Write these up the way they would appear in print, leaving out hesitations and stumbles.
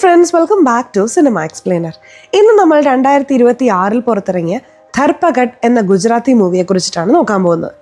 Friends, welcome back to cinema explainer. ഇന്ന് നമ്മൾ 2026 പുറത്തിറങ്ങിയ ധർപ്പഘട്ട് എന്ന ഗുജറാത്തി മൂവിയെ കുറിച്ചിട്ടാണ് നോക്കാൻ പോകുന്നത്.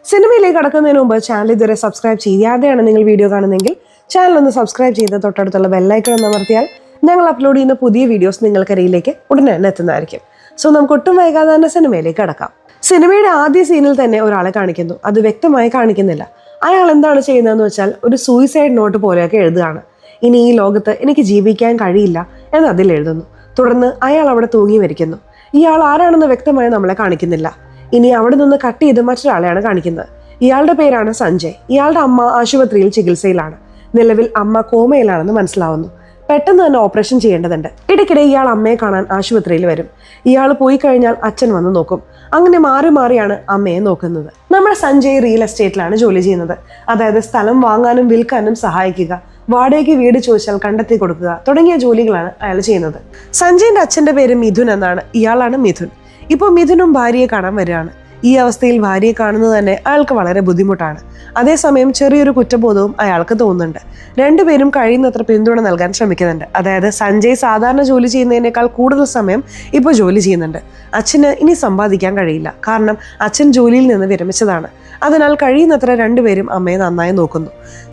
സിനിമയിലേക്ക് കടക്കുന്നതിന് മുമ്പ് ചാനൽ ഇതുവരെ സബ്സ്ക്രൈബ് ചെയ്യാതെയാണ് നിങ്ങൾ വീഡിയോ കാണുന്നതെങ്കിൽ ചാനൽ ഒന്ന് സബ്സ്ക്രൈബ് ചെയ്ത് തൊട്ടടുത്തുള്ള ബെല്ലൈക്കൺ ഒന്ന് അമർത്തിയാൽ ഞങ്ങൾ അപ്ലോഡ് ചെയ്യുന്ന പുതിയ വീഡിയോസ് നിങ്ങൾക്കരികിലേക്ക് ഉടനെ തന്നെ എത്തുന്നതായിരിക്കും. സോ നമുക്ക് ഒട്ടും വൈകാതെ തന്നെ സിനിമയിലേക്ക് കടക്കാം. സിനിമയുടെ ആദ്യ സീനിൽ തന്നെ ഒരാളെ കാണിക്കുന്നു. അത് വ്യക്തമായി കാണിക്കുന്നില്ല. അയാൾ എന്താണ് ചെയ്യുന്നതെന്ന് വെച്ചാൽ ഒരു സൂയിസൈഡ് നോട്ട് പോലെയൊക്കെ എഴുതുകയാണ്. ഇനി ഈ ലോകത്ത് എനിക്ക് ജീവിക്കാൻ കഴിയില്ല എന്ന് അതിൽ എഴുതുന്നു. തുടർന്ന് അയാൾ അവിടെ തൂങ്ങി മരിക്കുന്നു. ഇയാൾ ആരാണെന്ന് വ്യക്തമായി നമ്മളെ കാണിക്കുന്നില്ല. ഇനി അവിടെ നിന്ന് കട്ട് ചെയ്ത് മറ്റൊരാളെയാണ് കാണിക്കുന്നത്. ഇയാളുടെ പേരാണ് സഞ്ജയ്. ഇയാളുടെ അമ്മ ആശുപത്രിയിൽ ചികിത്സയിലാണ്. നിലവിൽ അമ്മ കോമയിലാണെന്ന് മനസ്സിലാവുന്നു. പെട്ടെന്ന് തന്നെ ഓപ്പറേഷൻ ചെയ്യേണ്ടതുണ്ട്. ഇടയ്ക്കിടെ ഇയാൾ അമ്മയെ കാണാൻ ആശുപത്രിയിൽ വരും. ഇയാൾ പോയി കഴിഞ്ഞാൽ അച്ഛൻ വന്ന് നോക്കും. അങ്ങനെ മാറി മാറിയാണ് അമ്മയെ നോക്കുന്നത്. നമ്മുടെ സഞ്ജയ് റിയൽ എസ്റ്റേറ്റിലാണ് ജോലി ചെയ്യുന്നത്. അതായത് സ്ഥലം വാങ്ങാനും വിൽക്കാനും സഹായിക്കുക, വാടകയ്ക്ക് വീട് ചോദിച്ചാൽ കണ്ടെത്തി കൊടുക്കുക തുടങ്ങിയ ജോലികളാണ് അയാൾ ചെയ്യുന്നത്. സഞ്ജയിന്റെ അച്ഛന്റെ പേര് മിഥുൻ എന്നാണ്. ഇയാളാണ് മിഥുൻ. ഇപ്പോൾ മിഥുനും ഭാര്യയെ കാണാൻ വരികയാണ്. ഈ അവസ്ഥയിൽ ഭാര്യയെ കാണുന്നത് തന്നെ അയാൾക്ക് വളരെ ബുദ്ധിമുട്ടാണ്. അതേസമയം ചെറിയൊരു കുറ്റബോധവും അയാൾക്ക് തോന്നുന്നുണ്ട്. രണ്ടുപേരും കഴിയുന്നത്ര പിന്തുണ നൽകാൻ ശ്രമിക്കുന്നുണ്ട്. അതായത് സഞ്ജയ് സാധാരണ ജോലി ചെയ്യുന്നതിനേക്കാൾ കൂടുതൽ സമയം ഇപ്പോൾ ജോലി ചെയ്യുന്നുണ്ട്. അച്ഛന് ഇനി സമ്പാദിക്കാൻ കഴിയില്ല. കാരണം അച്ഛൻ ജോലിയിൽ നിന്ന് വിരമിച്ചതാണ്. അതിനാൽ കഴിയുന്നത്ര രണ്ടുപേരും അമ്മയെ നന്നായി നോക്കുന്നു.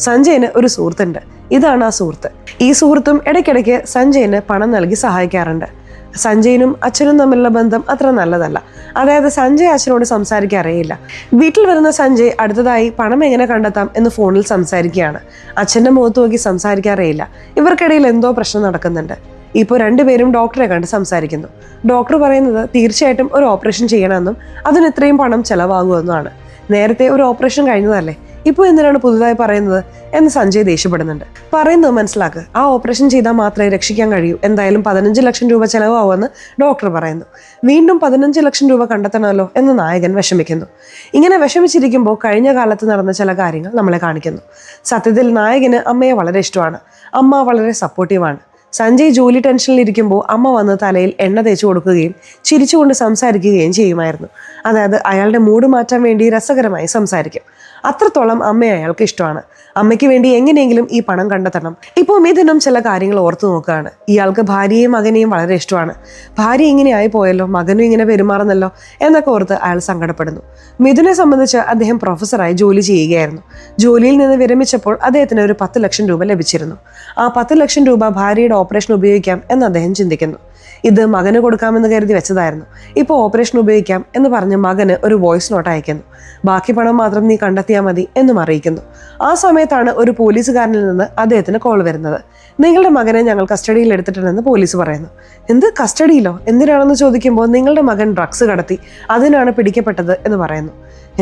സഞ്ജയന് ഒരു സുഹൃത്തുണ്ട്. ഇതാണ് ആ സുഹൃത്ത്. ഈ സുഹൃത്തും ഇടയ്ക്കിടയ്ക്ക് സഞ്ജയന് പണം നൽകി സഹായിക്കാറുണ്ട്. സഞ്ജയനും അച്ഛനും തമ്മിലുള്ള ബന്ധം അത്ര നല്ലതല്ല. അതായത് സഞ്ജയ് അച്ഛനോട് സംസാരിക്കാറേയില്ല. വീട്ടിൽ വരുന്ന സഞ്ജയ് അടുത്തതായി പണം എങ്ങനെ കണ്ടെത്താം എന്ന് ഫോണിൽ സംസാരിക്കുകയാണ്. അച്ഛൻ്റെ മുഖത്ത് നോക്കി സംസാരിക്കാറേയില്ല. ഇവർക്കിടയിൽ എന്തോ പ്രശ്നം നടക്കുന്നുണ്ട്. ഇപ്പോൾ രണ്ടുപേരും ഡോക്ടറെ കണ്ട് സംസാരിക്കുന്നു. ഡോക്ടർ പറയുന്നത് തീർച്ചയായിട്ടും ഒരു ഓപ്പറേഷൻ ചെയ്യണമെന്നും അതിന് ഇത്രയും പണം ചെലവാകുമെന്നുമാണ്. നേരത്തെ ഒരു ഓപ്പറേഷൻ കഴിഞ്ഞതല്ലേ, ഇപ്പോൾ എന്തിനാണ് പുതുതായി പറയുന്നത് എന്ന് സഞ്ജയ് ദേഷ്യപ്പെടുന്നുണ്ട്. പറയുന്നത് മനസ്സിലാക്കുക. ആ ഓപ്പറേഷൻ ചെയ്താൽ മാത്രമേ രക്ഷിക്കാൻ കഴിയൂ. എന്തായാലും 15 ലക്ഷം രൂപ ചെലവാകുമെന്ന് ഡോക്ടർ പറയുന്നു. വീണ്ടും 15 ലക്ഷം രൂപ കണ്ടെത്തണമല്ലോ എന്ന് നായകൻ വിഷമിക്കുന്നു. ഇങ്ങനെ വിഷമിച്ചിരിക്കുമ്പോൾ കഴിഞ്ഞ കാലത്ത് നടന്ന ചില കാര്യങ്ങൾ നമ്മളെ കാണിക്കുന്നു. സത്യത്തിൽ നായകന് അമ്മയെ വളരെ ഇഷ്ടമാണ്. അമ്മ വളരെ സപ്പോർട്ടീവാണ്. സഞ്ജയ് ജോലി ടെൻഷനിലിരിക്കുമ്പോൾ അമ്മ വന്ന് തലയിൽ എണ്ണ തേച്ച് കൊടുക്കുകയും ചിരിച്ചുകൊണ്ട് സംസാരിക്കുകയും ചെയ്യുമായിരുന്നു. അതായത് അയാളുടെ മൂഡ് മാറ്റാൻ വേണ്ടി രസകരമായി സംസാരിക്കും. അത്രത്തോളം അമ്മയെ അയാൾക്ക് ഇഷ്ടമാണ്. അമ്മയ്ക്ക് വേണ്ടി എങ്ങനെയെങ്കിലും ഈ പണം കണ്ടെത്തണം. ഇപ്പോൾ മിഥുനും ചില കാര്യങ്ങൾ ഓർത്തു നോക്കുകയാണ്. ഇയാൾക്ക് ഭാര്യയെയും മകനെയും വളരെ ഇഷ്ടമാണ്. ഭാര്യ ഇങ്ങനെ ആയി പോയല്ലോ, മകനും ഇങ്ങനെ പെരുമാറുന്നല്ലോ എന്നൊക്കെ ഓർത്ത് അയാൾ സങ്കടപ്പെടുന്നു. മിഥുനെ സംബന്ധിച്ച് അദ്ദേഹം പ്രൊഫസറായി ജോലി ചെയ്യുകയായിരുന്നു. ജോലിയിൽ നിന്ന് വിരമിച്ചപ്പോൾ അദ്ദേഹത്തിന് ഒരു 10 ലക്ഷം രൂപ ലഭിച്ചിരുന്നു. ആ 10 ലക്ഷം രൂപ ഭാര്യയുടെ ഓപ്പറേഷൻ ഉപയോഗിക്കാം എന്ന് അദ്ദേഹം ചിന്തിക്കുന്നു. ഇത് മകന് കൊടുക്കാമെന്ന് കരുതി വെച്ചതായിരുന്നു. ഇപ്പോൾ ഓപ്പറേഷൻ ഉപയോഗിക്കാം എന്ന് പറഞ്ഞ് മകന് ഒരു വോയിസ് നോട്ട് അയക്കുന്നു. ബാക്കി പണം മാത്രം നീ കണ്ടെത്തിയാൽ മതി എന്നും അറിയിക്കുന്നു. ആ സമയത്താണ് ഒരു പോലീസുകാരനിൽ നിന്ന് അദ്ദേഹത്തിന് കോൾ വരുന്നത്. നിങ്ങളുടെ മകനെ ഞങ്ങൾ കസ്റ്റഡിയിൽ എടുത്തിട്ടുണ്ടെന്ന് പോലീസ് പറയുന്നു. എന്ത്, കസ്റ്റഡിയിലോ? എന്തിനാണെന്ന് ചോദിക്കുമ്പോൾ നിങ്ങളുടെ മകൻ ഡ്രഗ്സ് കടത്തി, അതിനാണ് പിടിക്കപ്പെട്ടത് എന്ന് പറയുന്നു.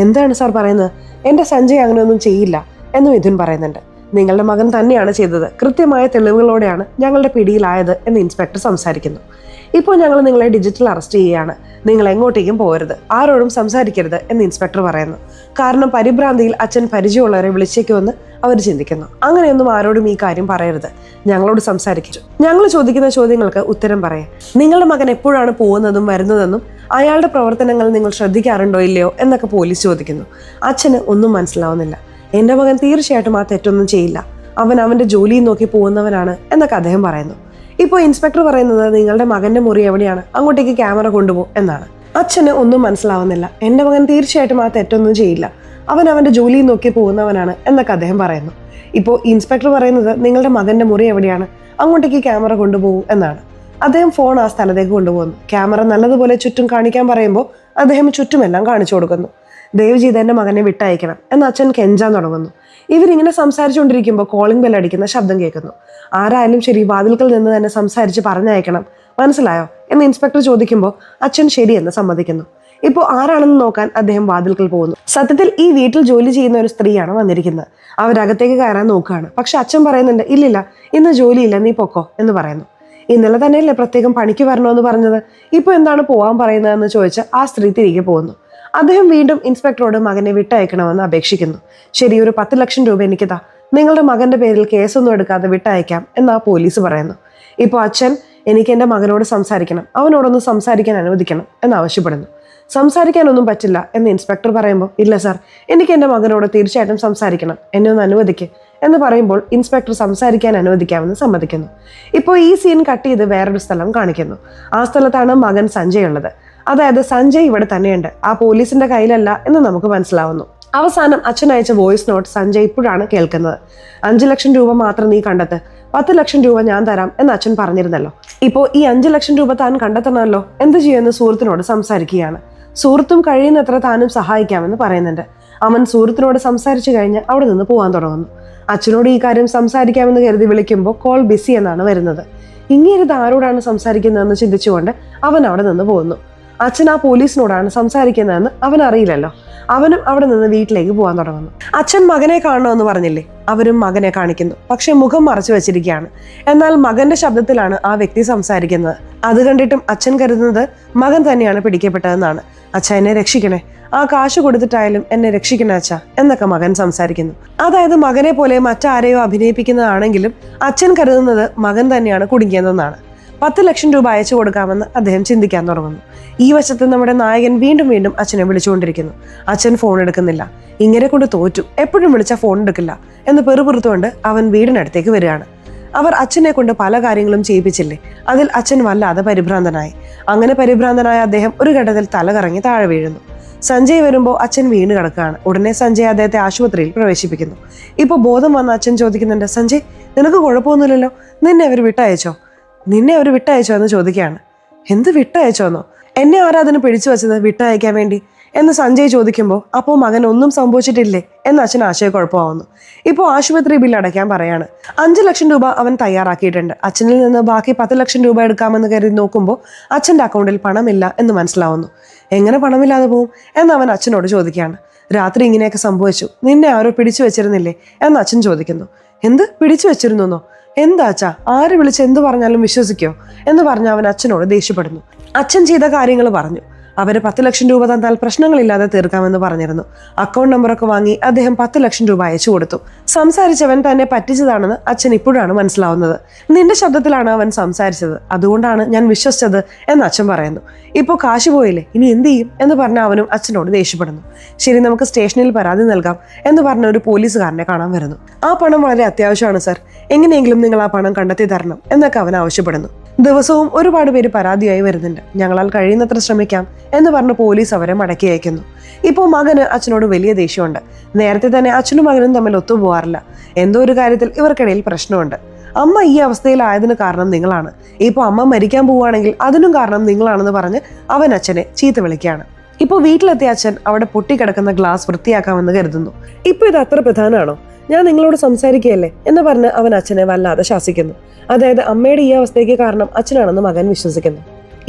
എന്താണ് സാർ പറയുന്നത്? എൻ്റെ സഞ്ജയ് അങ്ങനെയൊന്നും ചെയ്യില്ല എന്ന് മിഥുൻ പറയുന്നുണ്ട്. നിങ്ങളുടെ മകൻ തന്നെയാണ് ചെയ്തത്. കൃത്യമായ തെളിവുകളോടെയാണ് ഞങ്ങളുടെ പിടിയിലായത് എന്ന് ഇൻസ്പെക്ടർ സംസാരിക്കുന്നു. ഇപ്പോൾ ഞങ്ങൾ നിങ്ങളെ ഡിജിറ്റൽ അറസ്റ്റ് ചെയ്യുകയാണ്. നിങ്ങൾ എങ്ങോട്ടേക്കും പോകരുത്, ആരോടും സംസാരിക്കരുത് എന്ന് ഇൻസ്പെക്ടർ പറയുന്നു. കാരണം പരിഭ്രാന്തിയിൽ അച്ഛൻ പരിചയമുള്ളവരെ വിളിച്ചേക്കുമെന്ന് അവർ ചിന്തിക്കുന്നു. അങ്ങനെയൊന്നും ആരോടും ഈ കാര്യം പറയരുത്, ഞങ്ങളോട് സംസാരിക്കും. ഞങ്ങൾ ചോദിക്കുന്ന ചോദ്യങ്ങൾക്ക് ഉത്തരം പറയാം. നിങ്ങളുടെ മകൻ എപ്പോഴാണ് പോകുന്നതും വരുന്നതെന്നും അയാളുടെ പ്രവർത്തനങ്ങൾ നിങ്ങൾ ശ്രദ്ധിക്കാറുണ്ടോ ഇല്ലയോ എന്നൊക്കെ പോലീസ് ചോദിക്കുന്നു. അച്ഛന് ഒന്നും മനസ്സിലാവുന്നില്ല. എൻ്റെ മകൻ തീർച്ചയായിട്ടും ആ തെറ്റൊന്നും ചെയ്യില്ല. അവൻ അവൻ്റെ ജോലിയും നോക്കി പോകുന്നവനാണ് എന്നൊക്കെ അദ്ദേഹം പറയുന്നു. ഇപ്പോൾ ഇൻസ്പെക്ടർ പറയുന്നത് നിങ്ങളുടെ മകൻ്റെ മുറി എവിടെയാണ്, അങ്ങോട്ടേക്ക് ക്യാമറ കൊണ്ടുപോകും എന്നാണ്. അച്ഛന് ഒന്നും മനസ്സിലാവുന്നില്ല. എൻ്റെ മകൻ തീർച്ചയായിട്ടും ആ തെറ്റൊന്നും ചെയ്യില്ല. അവൻ അവൻ്റെ ജോലിയും നോക്കി പോകുന്നവനാണ് എന്നൊക്കെ അദ്ദേഹം പറയുന്നു. ഇപ്പോൾ ഇൻസ്പെക്ടർ പറയുന്നത് നിങ്ങളുടെ മകൻ്റെ മുറി എവിടെയാണ്, അങ്ങോട്ടേക്ക് ക്യാമറ കൊണ്ടുപോകും എന്നാണ്. അദ്ദേഹം ഫോൺ ആ സ്ഥലത്തേക്ക് കൊണ്ടുപോകുന്നു. ക്യാമറ നല്ലതുപോലെ ചുറ്റും കാണിക്കാൻ പറയുമ്പോൾ അദ്ദേഹം ചുറ്റുമെല്ലാം കാണിച്ചു കൊടുക്കുന്നു. ദയവ് ചെയ്ത് എൻ്റെ മകനെ വിട്ടയക്കണം എന്ന് അച്ഛൻ കെഞ്ചാൻ തുടങ്ങുന്നു. ഇവരിങ്ങനെ സംസാരിച്ചുകൊണ്ടിരിക്കുമ്പോൾ കോളിംഗ് ബെൽ അടിക്കുന്ന ശബ്ദം കേൾക്കുന്നു. ആരായാലും ശരി, വാതിൽക്കൽ നിന്ന് തന്നെ സംസാരിച്ച് പറഞ്ഞയക്കണം, മനസ്സിലായോ എന്ന് ഇൻസ്പെക്ടർ ചോദിക്കുമ്പോൾ അച്ഛൻ ശരിയെന്ന് സമ്മതിക്കുന്നു. ഇപ്പോൾ ആരാണെന്ന് നോക്കാൻ അദ്ദേഹം വാതിൽക്കൽ പോകുന്നു. സത്യത്തിൽ ഈ വീട്ടിൽ ജോലി ചെയ്യുന്ന ഒരു സ്ത്രീയാണ് വന്നിരിക്കുന്നത്. അവരകത്തേക്ക് കയറാൻ നോക്കുകയാണ്. പക്ഷെ അച്ഛൻ പറയുന്നുണ്ട്, ഇല്ലില്ല, ഇന്ന് ജോലിയില്ല, നീ പൊക്കോ എന്ന് പറയുന്നു. ഇന്നലെ തന്നെയല്ലേ പ്രത്യേകം പണിക്ക് വരണമെന്ന് പറഞ്ഞത്, ഇപ്പോൾ എന്താണ് പോകാൻ പറയുന്നതെന്ന് ചോദിച്ച് ആ സ്ത്രീ തിരികെ പോകുന്നു. അദ്ദേഹം വീണ്ടും ഇൻസ്പെക്ടറോട് മകനെ വിട്ടയക്കണമെന്ന് അപേക്ഷിക്കുന്നു. ശരി, ഒരു 10 ലക്ഷം രൂപ എനിക്ക് താ, നിങ്ങളുടെ മകന്റെ പേരിൽ കേസൊന്നും എടുക്കാതെ വിട്ടയക്കാം എന്ന് ആ പോലീസ് പറയുന്നു. ഇപ്പോൾ അച്ഛൻ, എനിക്ക് എൻ്റെ മകനോട് സംസാരിക്കണം, അവനോടൊന്ന് സംസാരിക്കാൻ അനുവദിക്കണം എന്ന് ആവശ്യപ്പെടുന്നു. സംസാരിക്കാനൊന്നും പറ്റില്ല എന്ന് ഇൻസ്പെക്ടർ പറയുമ്പോൾ, ഇല്ല സാർ, എനിക്ക് എൻ്റെ മകനോട് തീർച്ചയായിട്ടും സംസാരിക്കണം, എന്നെ ഒന്ന് അനുവദിക്ക് എന്ന് പറയുമ്പോൾ ഇൻസ്പെക്ടർ സംസാരിക്കാൻ അനുവദിക്കാമെന്ന് സമ്മതിക്കുന്നു. ഇപ്പോൾ ഈ സീൻ കട്ട് ചെയ്ത് വേറൊരു സ്ഥലം കാണിക്കുന്നു. ആ സ്ഥലത്താണ് മകൻ സഞ്ജയ് ഉള്ളത്. അതായത് സഞ്ജയ് ഇവിടെ തന്നെയുണ്ട്, ആ പോലീസിന്റെ കയ്യിലല്ല എന്ന് നമുക്ക് മനസ്സിലാവുന്നു. അവസാനം അച്ഛൻ അയച്ച വോയിസ് നോട്ട് സഞ്ജയ് ഇപ്പോഴാണ് കേൾക്കുന്നത്. 5 ലക്ഷം രൂപ മാത്രം നീ കണ്ടെത്ത്, 10 ലക്ഷം രൂപ ഞാൻ തരാം എന്ന് അച്ഛൻ പറഞ്ഞിരുന്നല്ലോ. ഇപ്പോൾ ഈ 5 ലക്ഷം രൂപ താൻ കണ്ടെത്തണമല്ലോ, എന്ത് ചെയ്യുമെന്ന് സുഹൃത്തിനോട് സംസാരിക്കുകയാണ്. സുഹൃത്തും കഴിയുന്നത്ര താനും സഹായിക്കാമെന്ന് പറയുന്നുണ്ട്. അവൻ സുഹൃത്തിനോട് സംസാരിച്ചു കഴിഞ്ഞ് അവിടെ നിന്ന് പോകാൻ തുടങ്ങുന്നു. അച്ഛനോട് ഈ കാര്യം സംസാരിക്കാമെന്ന് കരുതി വിളിക്കുമ്പോൾ കോൾ ബിസി എന്നാണ് വരുന്നത്. ഇങ്ങേരിത് ആരോടാണ് സംസാരിക്കുന്നതെന്ന് ചിന്തിച്ചുകൊണ്ട് അവൻ അവിടെ നിന്ന് പോകുന്നു. അച്ഛൻ ആ പോലീസിനോടാണ് സംസാരിക്കുന്നതെന്ന് അവൻ അറിയില്ലല്ലോ. അവനും അവിടെ നിന്ന് വീട്ടിലേക്ക് പോകാൻ തുടങ്ങുന്നു. അച്ഛൻ മകനെ കാണണമെന്ന് പറഞ്ഞില്ലേ, അവരും മകനെ കാണിക്കുന്നു. പക്ഷെ മുഖം മറച്ചു വെച്ചിരിക്കുകയാണ്. എന്നാൽ മകന്റെ ശബ്ദത്തിലാണ് ആ വ്യക്തി സംസാരിക്കുന്നത്. അത് കണ്ടിട്ടും അച്ഛൻ കരുതുന്നത് മകൻ തന്നെയാണ് പിടിക്കപ്പെട്ടതെന്നാണ്. അച്ഛ എന്നെ രക്ഷിക്കണേ, ആ കാശ് കൊടുത്തിട്ടായാലും എന്നെ രക്ഷിക്കണേ അച്ഛ എന്നൊക്കെ മകൻ സംസാരിക്കുന്നു. അതായത് മകനെ പോലെ മറ്റാരെയോ അഭിനയിപ്പിക്കുന്നതാണെങ്കിലും അച്ഛൻ കരുതുന്നത് മകൻ തന്നെയാണ് കുടുങ്ങിയതെന്നാണ്. 10 ലക്ഷം രൂപ അയച്ചു കൊടുക്കാമെന്ന് അദ്ദേഹം ചിന്തിക്കാൻ തുടങ്ങുന്നു. ഈ വശത്ത് നമ്മുടെ നായകൻ വീണ്ടും വീണ്ടും അച്ഛനെ വിളിച്ചുകൊണ്ടിരിക്കുന്നു. അച്ഛൻ ഫോൺ എടുക്കുന്നില്ല. ഇങ്ങനെ കൊണ്ട് തോറ്റു, എപ്പോഴും വിളിച്ചാൽ ഫോൺ എടുക്കില്ല എന്ന് പെറുപെറുത്തുകൊണ്ട് അവൻ വീടിനടുത്തേക്ക് വരികയാണ്. അവർ അച്ഛനെ കൊണ്ട് പല കാര്യങ്ങളും ചെയ്യിപ്പിച്ചില്ലേ, അതിൽ അച്ഛൻ വല്ലാതെ പരിഭ്രാന്തനായി. അങ്ങനെ പരിഭ്രാന്തനായ അദ്ദേഹം ഒരു ഘട്ടത്തിൽ തല കറങ്ങി താഴെ വീഴുന്നു. സഞ്ജയ് വരുമ്പോൾ അച്ഛൻ വീണ് കിടക്കുകയാണ്. ഉടനെ സഞ്ജയ് അദ്ദേഹത്തെ ആശുപത്രിയിൽ പ്രവേശിപ്പിക്കുന്നു. ഇപ്പോൾ ബോധം വന്ന അച്ഛൻ ചോദിക്കുന്നുണ്ട്, സഞ്ജയ് നിനക്ക് കുഴപ്പമൊന്നുമില്ലല്ലോ, നിന്നെ അവർ വിട്ടയച്ചോ എന്ന് ചോദിക്കുകയാണ്. എന്ത് വിട്ടയച്ചോന്നോ? എന്നെ ആരാ അതിന് പിടിച്ചു വെച്ചത് വിട്ടയക്കാൻ വേണ്ടി എന്ന് സഞ്ജയ് ചോദിക്കുമ്പോൾ അപ്പോൾ മകൻ ഒന്നും സംഭവിച്ചിട്ടില്ലേ എന്ന് അച്ഛൻ ആശയക്കുഴപ്പമാവുന്നു. ഇപ്പോൾ ആശുപത്രി ബില്ല് അടയ്ക്കാൻ പറയാണ്. 5 ലക്ഷം രൂപ അവൻ തയ്യാറാക്കിയിട്ടുണ്ട്. അച്ഛനിൽ നിന്ന് ബാക്കി 10 ലക്ഷം രൂപ എടുക്കാമെന്ന് കരുതി നോക്കുമ്പോൾ അച്ഛൻ്റെ അക്കൗണ്ടിൽ പണമില്ല എന്ന് മനസ്സിലാവുന്നു. എങ്ങനെ പണമില്ലാതെ പോവും എന്ന് അവൻ അച്ഛനോട് ചോദിക്കുകയാണ്. രാത്രി ഇങ്ങനെയൊക്കെ സംഭവിച്ചു, നിന്നെ ആരോ പിടിച്ചു വെച്ചിരുന്നില്ലേ എന്ന് അച്ഛൻ ചോദിക്കുന്നു. എന്ത് പിടിച്ചു വെച്ചിരുന്നോ? എന്താ അച്ഛാ, ആര് വിളിച്ച് എന്ത് പറഞ്ഞാലും വിശ്വസിക്കോ എന്ന് പറഞ്ഞ് അവൻ അച്ഛനോട് ദേഷ്യപ്പെടുന്നു. അച്ഛൻ ചെയ്ത കാര്യങ്ങൾ പറഞ്ഞു. അവര് 10 ലക്ഷം രൂപ തന്നാൽ പ്രശ്നങ്ങളില്ലാതെ തീർക്കാമെന്ന് പറഞ്ഞിരുന്നു. അക്കൗണ്ട് നമ്പറൊക്കെ വാങ്ങി അദ്ദേഹം 10 ലക്ഷം രൂപ അയച്ചു കൊടുത്തു. സംസാരിച്ചവൻ തന്നെ പറ്റിച്ചതാണെന്ന് അച്ഛൻ ഇപ്പോഴാണ് മനസ്സിലാവുന്നത്. നിന്റെ ശബ്ദത്തിലാണ് അവൻ സംസാരിച്ചത്, അതുകൊണ്ടാണ് ഞാൻ വിശ്വസിച്ചത് എന്ന് അച്ഛൻ പറയുന്നു. ഇപ്പോൾ കാശ് പോയില്ലേ, ഇനി എന്ത് ചെയ്യും എന്ന് പറഞ്ഞ അവനും അച്ഛനോട് ദേഷ്യപ്പെടുന്നു. ശരി, നമുക്ക് സ്റ്റേഷനിൽ പരാതി നൽകാം എന്ന് പറഞ്ഞ ഒരു പോലീസുകാരനെ കാണാൻ വരുന്നു. ആ പണം വളരെ അത്യാവശ്യമാണ് സർ, എങ്ങനെയെങ്കിലും നിങ്ങൾ ആ പണം കണ്ടെത്തി തരണം എന്നൊക്കെ അവൻ ആവശ്യപ്പെടുന്നു. ദിവസവും ഒരുപാട് പേര് പരാതിയായി വരുന്നുണ്ട്, ഞങ്ങളാൽ കഴിയുന്നത്ര ശ്രമിക്കാം എന്ന് പറഞ്ഞ് പോലീസ് അവരെ മടക്കി അയക്കുന്നു. ഇപ്പോൾ മകന് അച്ഛനോട് വലിയ ദേഷ്യമുണ്ട്. നേരത്തെ തന്നെ അച്ഛനും മകനും തമ്മിൽ ഒത്തുപോകാറില്ല. എന്തോ ഒരു കാര്യത്തിൽ ഇവർക്കിടയിൽ പ്രശ്നമുണ്ട്. അമ്മ ഈ അവസ്ഥയിലായതിന് കാരണം നിങ്ങളാണ്, ഇപ്പോൾ അമ്മ മരിക്കാൻ പോവുകയാണെങ്കിൽ അതിനും കാരണം നിങ്ങളാണെന്ന് പറഞ്ഞ് അവൻ അച്ഛനെ ചീത്ത വിളിക്കുകയാണ്. ഇപ്പോൾ വീട്ടിലെത്തിയ അച്ഛൻ അവിടെ പൊട്ടിക്കിടക്കുന്ന ഗ്ലാസ് വൃത്തിയാക്കാമെന്ന് കരുതുന്നു. ഇപ്പോൾ ഇത് അത്ര പ്രധാനമാണോ? ഞാൻ നിങ്ങളോട് സംസാരിക്കുകയല്ലേ എന്ന് പറഞ്ഞ് അവൻ അച്ഛനെ വല്ലാതെ ശാസിക്കുന്നു. അതായത് അമ്മയുടെ ഈ അവസ്ഥയ്ക്ക് കാരണം അച്ഛനാണെന്ന് മകൻ വിശ്വസിക്കുന്നു.